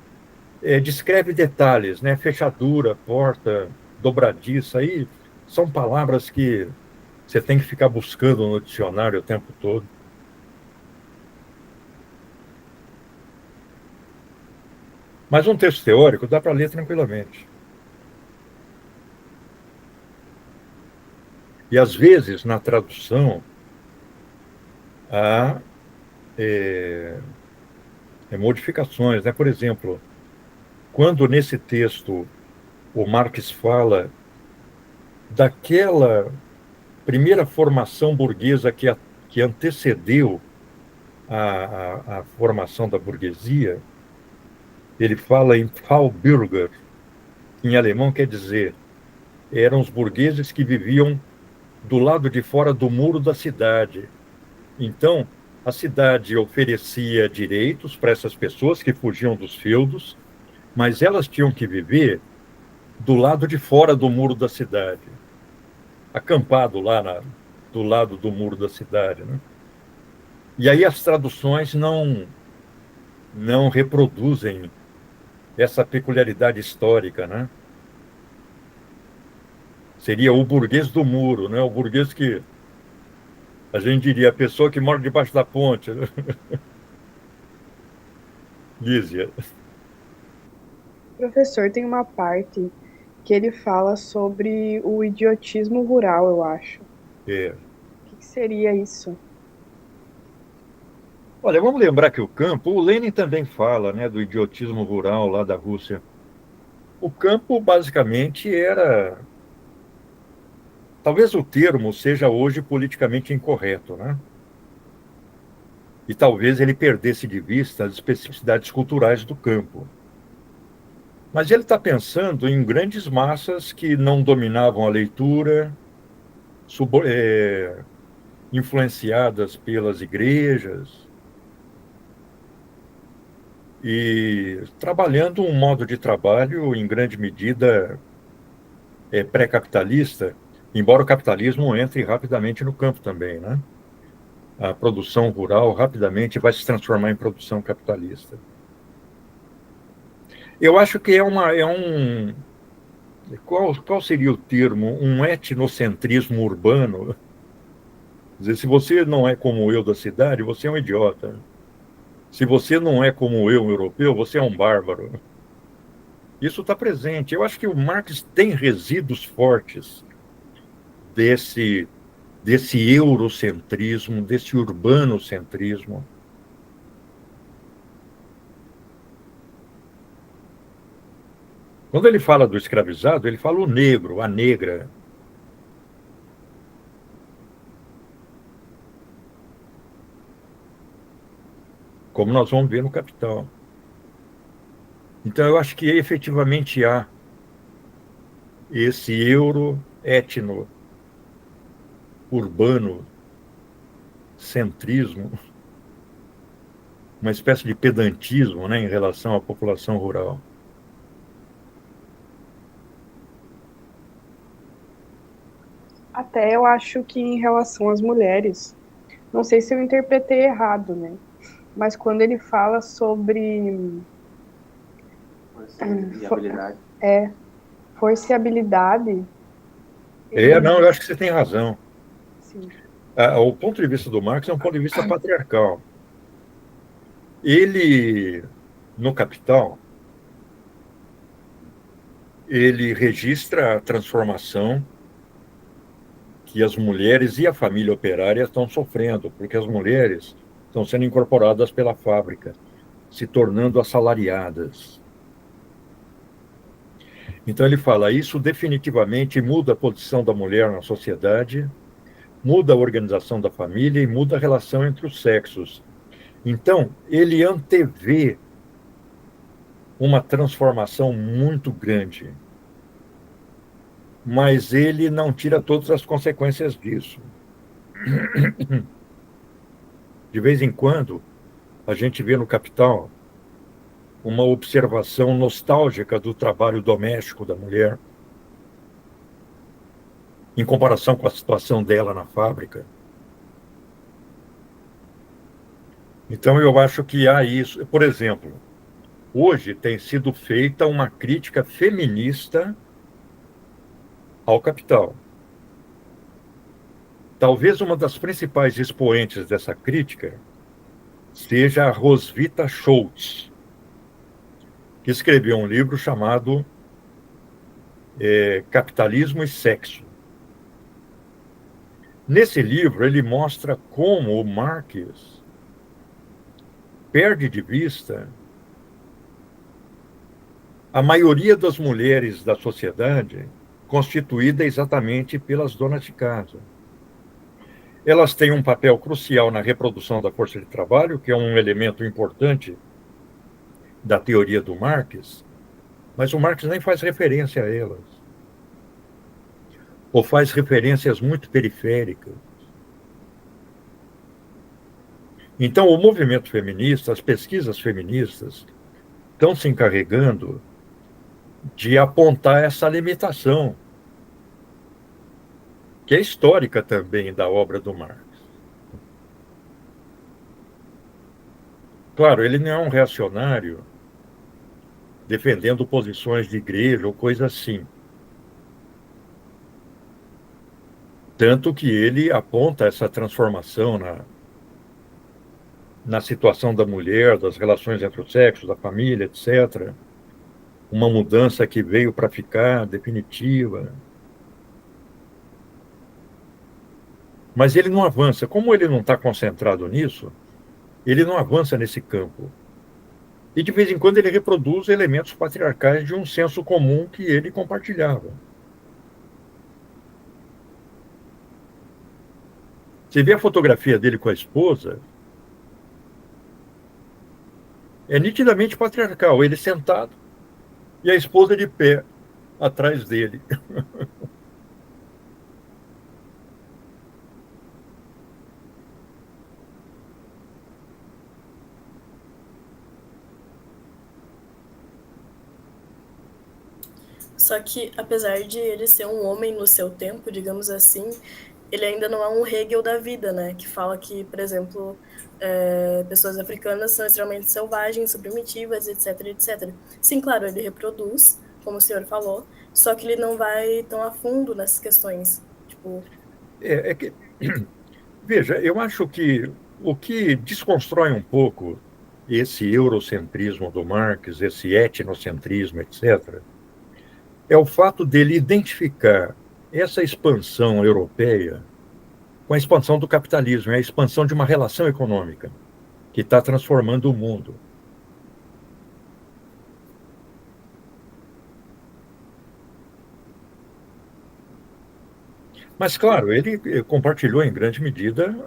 descreve detalhes, né? Fechadura, porta, dobradiça, aí são palavras que você tem que ficar buscando no dicionário o tempo todo. Mas um texto teórico dá para ler tranquilamente. E às vezes, na tradução, há modificações, né? Por exemplo, quando nesse texto o Marx fala daquela primeira formação burguesa que antecedeu a formação da burguesia, ele fala em Faubürger, em alemão quer dizer, eram os burgueses que viviam do lado de fora do muro da cidade. Então, a cidade oferecia direitos para essas pessoas que fugiam dos feudos, mas elas tinham que viver do lado de fora do muro da cidade, acampado lá do lado do muro da cidade, né? E aí as traduções não reproduzem essa peculiaridade histórica, né? Seria o burguês do muro, né? O burguês que a gente diria a pessoa que mora debaixo da ponte, né? Lísia. Professor, tem uma parte que ele fala sobre o idiotismo rural, eu acho. É. O que seria isso? Olha, vamos lembrar que o Lenin também fala, né, do idiotismo rural lá da Rússia. O campo, basicamente, era... Talvez o termo seja hoje politicamente incorreto, né? E talvez ele perdesse de vista as especificidades culturais do campo. Mas ele está pensando em grandes massas que não dominavam a leitura, influenciadas pelas igrejas, e trabalhando um modo de trabalho, em grande medida, pré-capitalista, embora o capitalismo entre rapidamente no campo também, né? A produção rural rapidamente vai se transformar em produção capitalista. Eu acho que qual seria o termo? Um etnocentrismo urbano. Quer dizer, se você não é como eu da cidade, você é um idiota. Se você não é como eu, um europeu, você é um bárbaro. Isso está presente. Eu acho que o Marx tem resíduos fortes desse eurocentrismo, desse urbanocentrismo. Quando ele fala do escravizado, ele fala o negro, a negra. Como nós vamos ver no Capital. Então, eu acho que efetivamente há esse euro-etno urbano centrismo, uma espécie de pedantismo, né, em relação à população rural. Até eu acho que em relação às mulheres, não sei se eu interpretei errado, né? Mas quando ele fala sobre força e habilidade. Não, eu acho que você tem razão. Sim. O ponto de vista do Marx é um ponto de vista patriarcal. Ele, no Capital, ele registra a transformação que as mulheres e a família operária estão sofrendo, porque as mulheres estão sendo incorporadas pela fábrica, se tornando assalariadas. Então ele fala, isso definitivamente muda a posição da mulher na sociedade, muda a organização da família e muda a relação entre os sexos. Então, ele antevê uma transformação muito grande, mas ele não tira todas as consequências disso. De vez em quando, a gente vê no Capital uma observação nostálgica do trabalho doméstico da mulher, em comparação com a situação dela na fábrica. Então, eu acho que há isso. Por exemplo, hoje tem sido feita uma crítica feminista ao Capital. Talvez uma das principais expoentes dessa crítica seja a Roswitha Schultz, que escreveu um livro chamado Capitalismo e Sexo. Nesse livro, ele mostra como o Marx perde de vista a maioria das mulheres da sociedade constituída exatamente pelas donas de casa. Elas têm um papel crucial na reprodução da força de trabalho, que é um elemento importante da teoria do Marx, mas o Marx nem faz referência a elas, ou faz referências muito periféricas. Então, o movimento feminista, as pesquisas feministas, estão se encarregando de apontar essa limitação, que é histórica também da obra do Marx. Claro, ele não é um reacionário defendendo posições de igreja ou coisa assim. Tanto que ele aponta essa transformação na situação da mulher, das relações entre os sexos, da família, etc. Uma mudança que veio para ficar, definitiva. Mas ele não avança. Como ele não está concentrado nisso, ele não avança nesse campo. E, de vez em quando, ele reproduz elementos patriarcais de um senso comum que ele compartilhava. Você vê a fotografia dele com a esposa, é nitidamente patriarcal. Ele sentado e a esposa de pé atrás dele. Só que, apesar de ele ser um homem no seu tempo, digamos assim, ele ainda não é um Hegel da vida, né? Que fala que, por exemplo, pessoas africanas são extremamente selvagens, primitivas, etc, etc. Sim, claro, ele reproduz, como o senhor falou, só que ele não vai tão a fundo nessas questões. Tipo... Veja, eu acho que o que desconstrói um pouco esse eurocentrismo do Marx, esse etnocentrismo, etc., é o fato dele identificar essa expansão europeia com a expansão do capitalismo, é a expansão de uma relação econômica que está transformando o mundo. Mas, claro, ele compartilhou em grande medida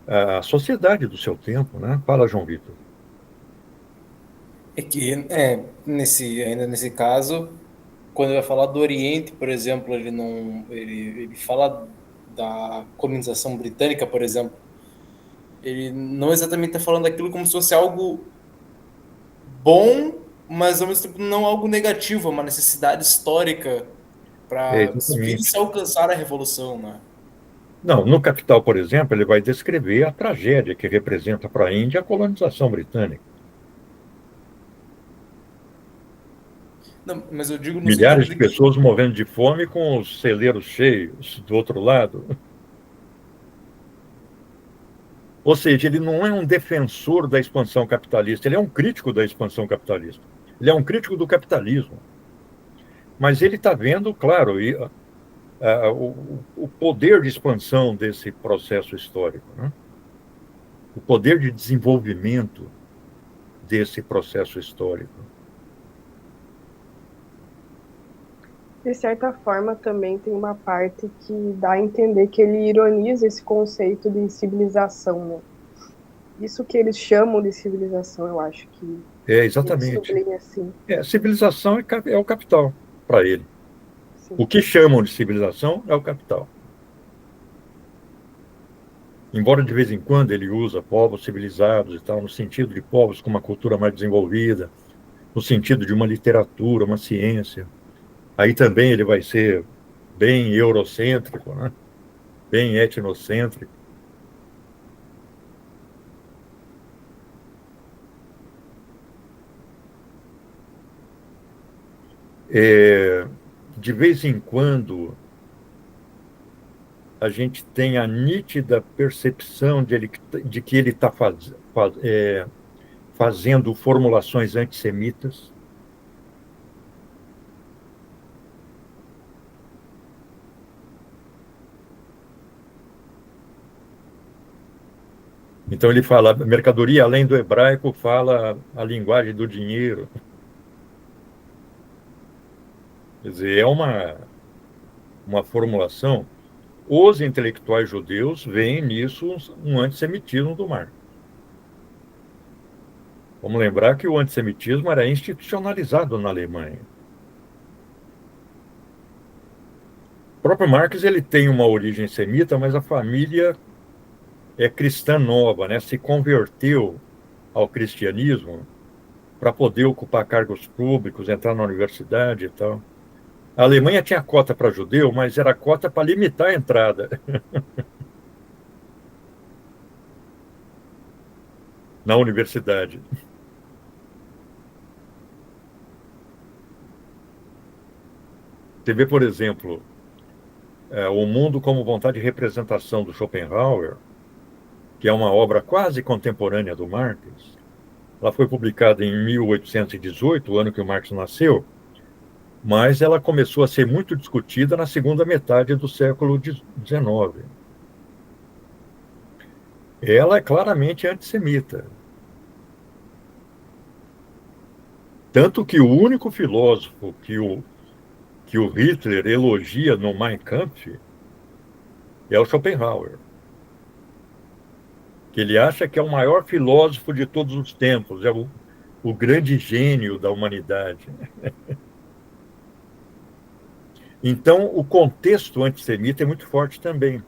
a sociedade do seu tempo, né? Fala, João Vitor. É que, ainda nesse caso, quando ele vai falar do Oriente, por exemplo, ele fala da colonização britânica, por exemplo. Ele não exatamente está falando daquilo como se fosse algo bom, mas ao mesmo tempo não algo negativo, uma necessidade histórica para se alcançar a revolução, né? Não, no Capital, por exemplo, ele vai descrever a tragédia que representa para a Índia a colonização britânica. Não, mas eu digo no milhares de pessoas morrendo de fome com os celeiros cheios do outro lado. Ou seja, ele não é um defensor da expansão capitalista, ele é um crítico da expansão capitalista. Ele é um crítico do capitalismo. Mas ele está vendo, claro, o poder de expansão desse processo histórico, né? O poder de desenvolvimento desse processo histórico. De certa forma, também tem uma parte que dá a entender que ele ironiza esse conceito de civilização, né? Isso que eles chamam de civilização, eu acho que... Exatamente. Assim. Civilização é o capital para ele. Sim. O que chamam de civilização é o capital. Embora de vez em quando ele usa povos civilizados e tal, no sentido de povos com uma cultura mais desenvolvida, no sentido de uma literatura, uma ciência. Aí também ele vai ser bem eurocêntrico, né? Bem etnocêntrico. De vez em quando, a gente tem a nítida percepção de que ele está fazendo formulações antissemitas. Então ele fala, mercadoria além do hebraico fala a linguagem do dinheiro. Quer dizer, é uma formulação. Os intelectuais judeus veem nisso um antissemitismo do Marx. Vamos lembrar que o antissemitismo era institucionalizado na Alemanha. O próprio Marx ele tem uma origem semita, mas a família é cristã nova, né? Se converteu ao cristianismo para poder ocupar cargos públicos, entrar na universidade e tal. A Alemanha tinha cota para judeu, mas era cota para limitar a entrada na universidade. Você vê, por exemplo, O Mundo como Vontade de Representação, do Schopenhauer, que é uma obra quase contemporânea do Marx. Ela foi publicada em 1818, o ano que o Marx nasceu, mas ela começou a ser muito discutida na segunda metade do século XIX. Ela é claramente antissemita. Tanto que o único filósofo que o Hitler elogia no Mein Kampf é o Schopenhauer, que ele acha que é o maior filósofo de todos os tempos, é o grande gênio da humanidade. Então, o contexto antissemita é muito forte também.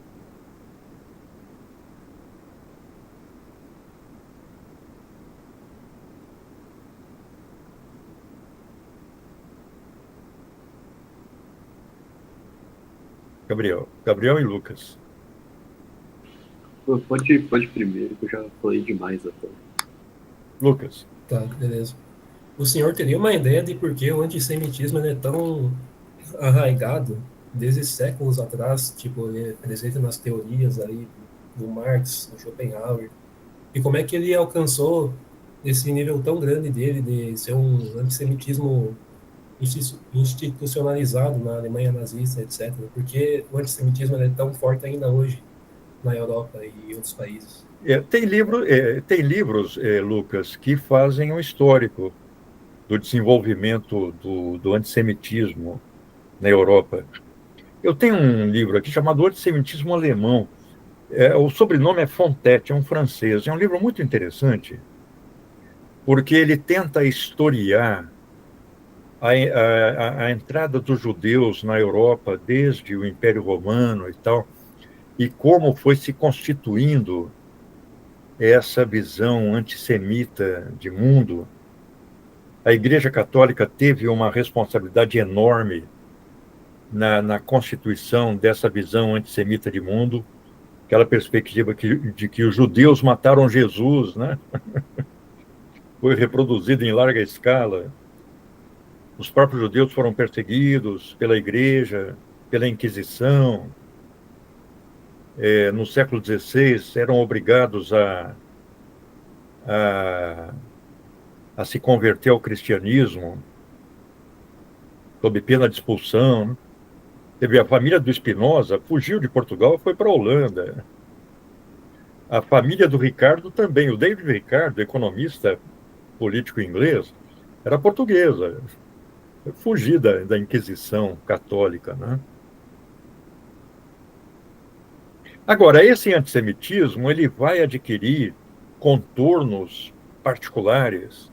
Gabriel e Lucas. Pode primeiro, que eu já falei demais até. Lucas. Tá, beleza. O senhor teria uma ideia de por que o antissemitismo é tão arraigado desde séculos atrás, tipo, ele é presente nas teorias aí do Marx, do Schopenhauer, e como é que ele alcançou esse nível tão grande dele de ser um antissemitismo institucionalizado na Alemanha nazista, etc. Porque o antissemitismo é tão forte ainda hoje na Europa e outros países. Tem livros, Lucas, que fazem um histórico do desenvolvimento do antissemitismo na Europa. Eu tenho um livro aqui chamado Antissemitismo Alemão. O sobrenome é Fontet, é um francês. É um livro muito interessante, porque ele tenta historiar a entrada dos judeus na Europa desde o Império Romano e tal, e como foi se constituindo essa visão antissemita de mundo. A Igreja Católica teve uma responsabilidade enorme na constituição dessa visão antissemita de mundo, aquela perspectiva de que os judeus mataram Jesus, né? Foi reproduzido em larga escala. Os próprios judeus foram perseguidos pela Igreja, pela Inquisição. No século XVI, eram obrigados a se converter ao cristianismo, sob pena de expulsão. Teve a família do Spinoza, fugiu de Portugal e foi para a Holanda. A família do Ricardo também. O David Ricardo, economista político inglês, era portuguesa. Fugiu da Inquisição católica, né? Agora, esse antissemitismo ele vai adquirir contornos particulares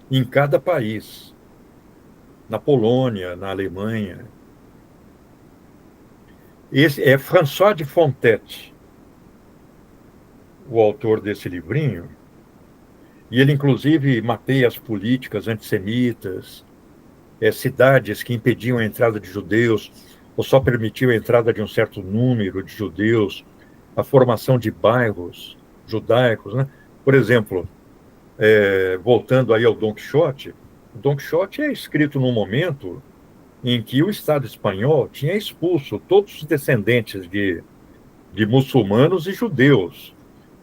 em cada país. Na Polônia, na Alemanha. Esse é François de Fontet, o autor desse livrinho, e ele, inclusive, mapeia as políticas antissemitas, cidades que impediam a entrada de judeus, ou só permitiam a entrada de um certo número de judeus, a formação de bairros judaicos, né? Por exemplo, voltando aí ao Dom Quixote, o Dom Quixote é escrito num momento em que o Estado espanhol tinha expulso todos os descendentes de muçulmanos e judeus.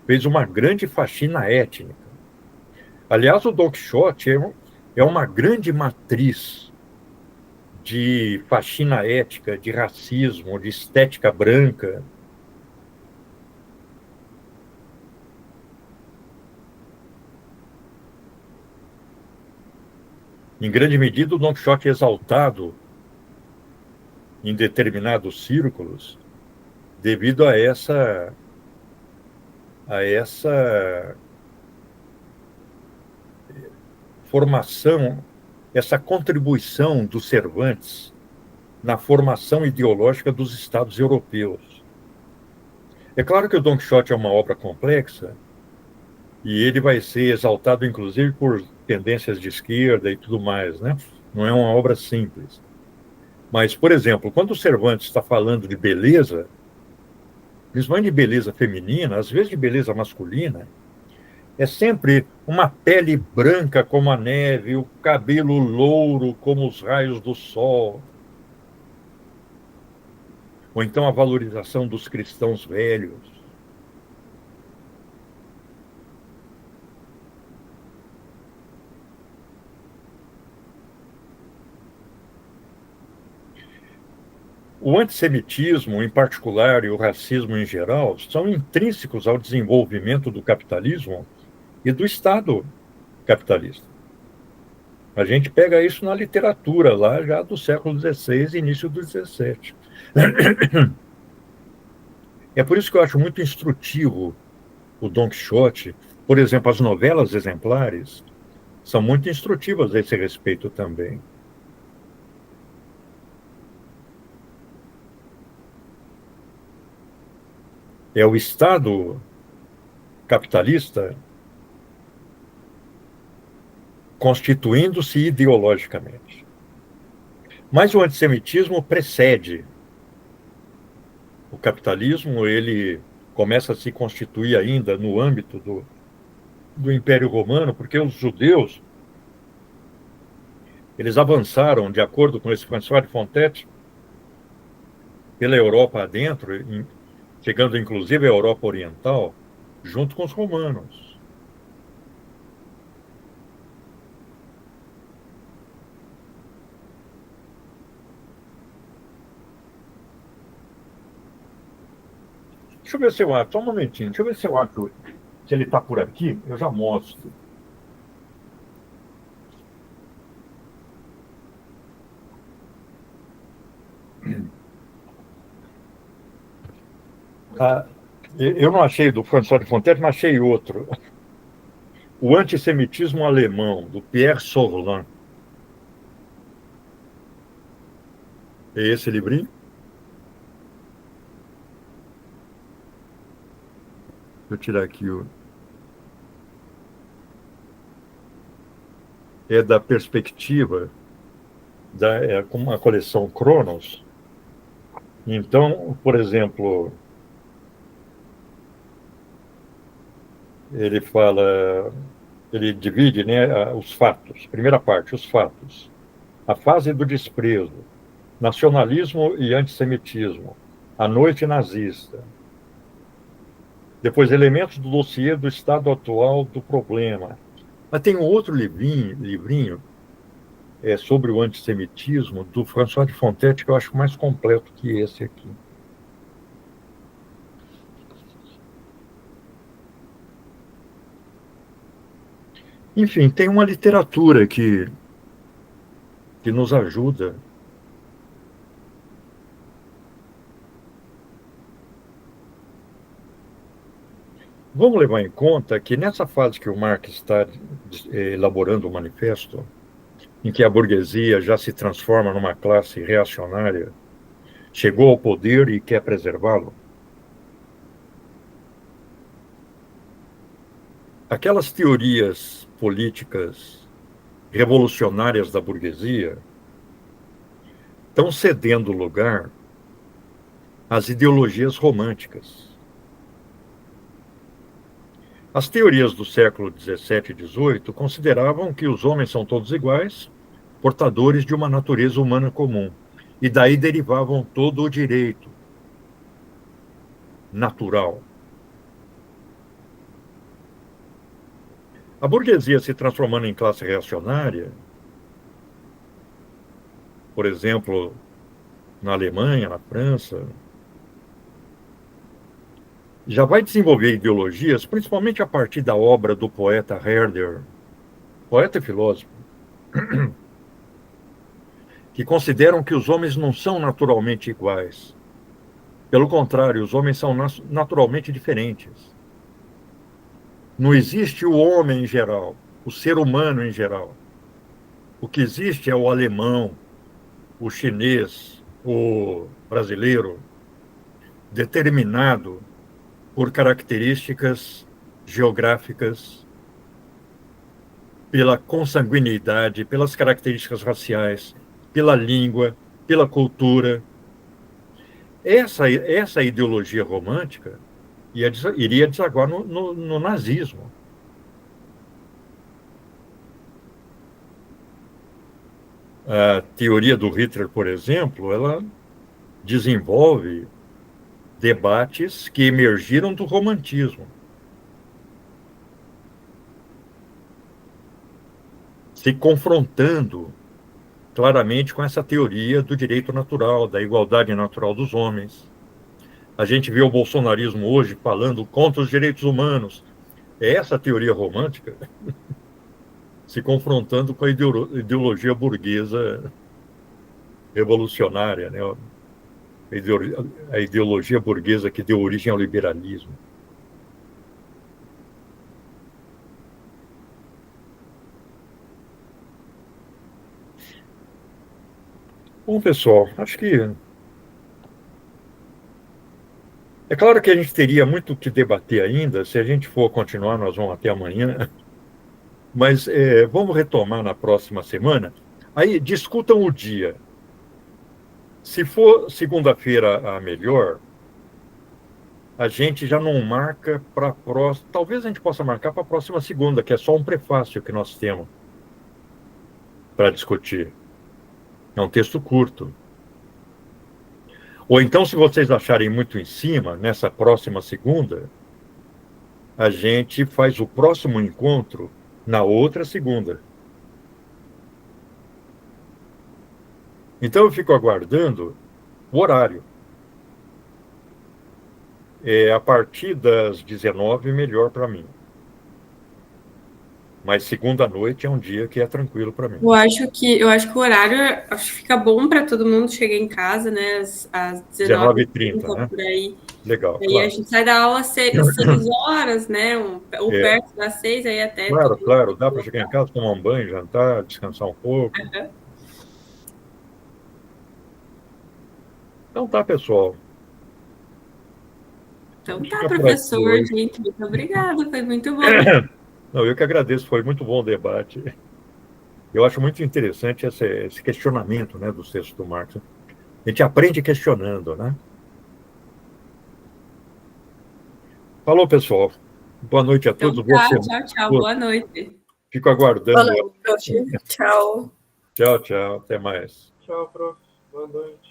Fez uma grande faxina étnica. Aliás, o Dom Quixote é uma grande matriz de faxina ética, de racismo, de estética branca. Em grande medida, o Dom Quixote é exaltado em determinados círculos devido a essa formação, essa contribuição dos Cervantes na formação ideológica dos Estados europeus. É claro que o Don Quixote é uma obra complexa, e ele vai ser exaltado, inclusive, por tendências de esquerda e tudo mais, né? Não é uma obra simples. Mas, por exemplo, quando o Cervantes está falando de beleza, principalmente de beleza feminina, às vezes de beleza masculina, é sempre uma pele branca como a neve, o cabelo louro como os raios do sol. Ou então a valorização dos cristãos velhos. O antissemitismo, em particular, e o racismo em geral, são intrínsecos ao desenvolvimento do capitalismo e do Estado capitalista. A gente pega isso na literatura, lá já do século XVI e início do XVII. É por isso que eu acho muito instrutivo o Don Quixote. Por exemplo, as novelas exemplares são muito instrutivas a esse respeito também. É o Estado capitalista constituindo-se ideologicamente. Mas o antissemitismo precede o capitalismo, ele começa a se constituir ainda no âmbito do Império Romano, porque os judeus, eles avançaram, de acordo com esse François de Fontetti, pela Europa adentro, chegando inclusive à Europa Oriental, junto com os romanos. Deixa eu ver se eu acho, só um momentinho, deixa eu ver se eu acho, se ele está por aqui, eu já mostro. Eu não achei do François de Fontaine, mas achei outro. O Antissemitismo Alemão, do Pierre Sorlin. É esse livrinho? Deixa eu tirar aqui o... É da perspectiva, é como uma coleção Cronos. Então, por exemplo, ele fala, ele divide, né, os fatos. Primeira parte, os fatos. A fase do desprezo, nacionalismo e antissemitismo, a noite nazista. Depois, elementos do dossiê do estado atual do problema. Mas tem um outro livrinho sobre o antissemitismo, do François de Fontetti, que eu acho mais completo que esse aqui. Enfim, tem uma literatura que nos ajuda. Vamos levar em conta que nessa fase que o Marx está elaborando o manifesto, em que a burguesia já se transforma numa classe reacionária, chegou ao poder e quer preservá-lo, aquelas teorias políticas revolucionárias da burguesia estão cedendo lugar às ideologias românticas. As teorias do século XVII e XVIII consideravam que os homens são todos iguais, portadores de uma natureza humana comum, e daí derivavam todo o direito natural. A burguesia se transformando em classe reacionária, por exemplo, na Alemanha, na França, já vai desenvolver ideologias, principalmente a partir da obra do poeta Herder, poeta e filósofo, que consideram que os homens não são naturalmente iguais. Pelo contrário, os homens são naturalmente diferentes. Não existe o homem em geral, o ser humano em geral. O que existe é o alemão, o chinês, o brasileiro, determinado por características geográficas, pela consanguinidade, pelas características raciais, pela língua, pela cultura. Essa ideologia romântica iria desaguar no nazismo. A teoria do Hitler, por exemplo, ela desenvolve debates que emergiram do romantismo. Se confrontando claramente com essa teoria do direito natural, da igualdade natural dos homens. A gente vê o bolsonarismo hoje falando contra os direitos humanos. É essa teoria romântica se confrontando com a ideologia burguesa revolucionária, né? A ideologia burguesa que deu origem ao liberalismo. Bom, pessoal, acho que... É claro que a gente teria muito que debater ainda. Se a gente for continuar, nós vamos até amanhã. Mas vamos retomar na próxima semana. Aí discutam o dia. Se for segunda-feira a melhor, a gente já não marca para a próxima. Talvez a gente possa marcar para a próxima segunda, que é só um prefácio que nós temos para discutir. É um texto curto. Ou então, se vocês acharem muito em cima, nessa próxima segunda, a gente faz o próximo encontro na outra segunda. Então, eu fico aguardando o horário. A partir das 19, melhor para mim. Mas segunda-noite é um dia que é tranquilo para mim. Eu acho que o horário fica bom para todo mundo chegar em casa, né? Às 19h30, né? Por aí. Legal. Aí claro. a gente sai da aula às 6 horas, né? Ou perto das 6, aí até. Claro. Dá para chegar em casa, tomar um banho, jantar, descansar um pouco. Uhum. Então tá, pessoal. Então tá, professor, gente, muito obrigada, foi muito bom. Não, eu que agradeço, foi muito bom o debate. Eu acho muito interessante esse questionamento, né, dos textos do Marx. A gente aprende questionando, né? Falou, pessoal. Boa noite a todos. Então, tchau, boa noite. Fico aguardando. Boa noite, prof. Tchau. Tchau, até mais. Tchau, prof. Boa noite.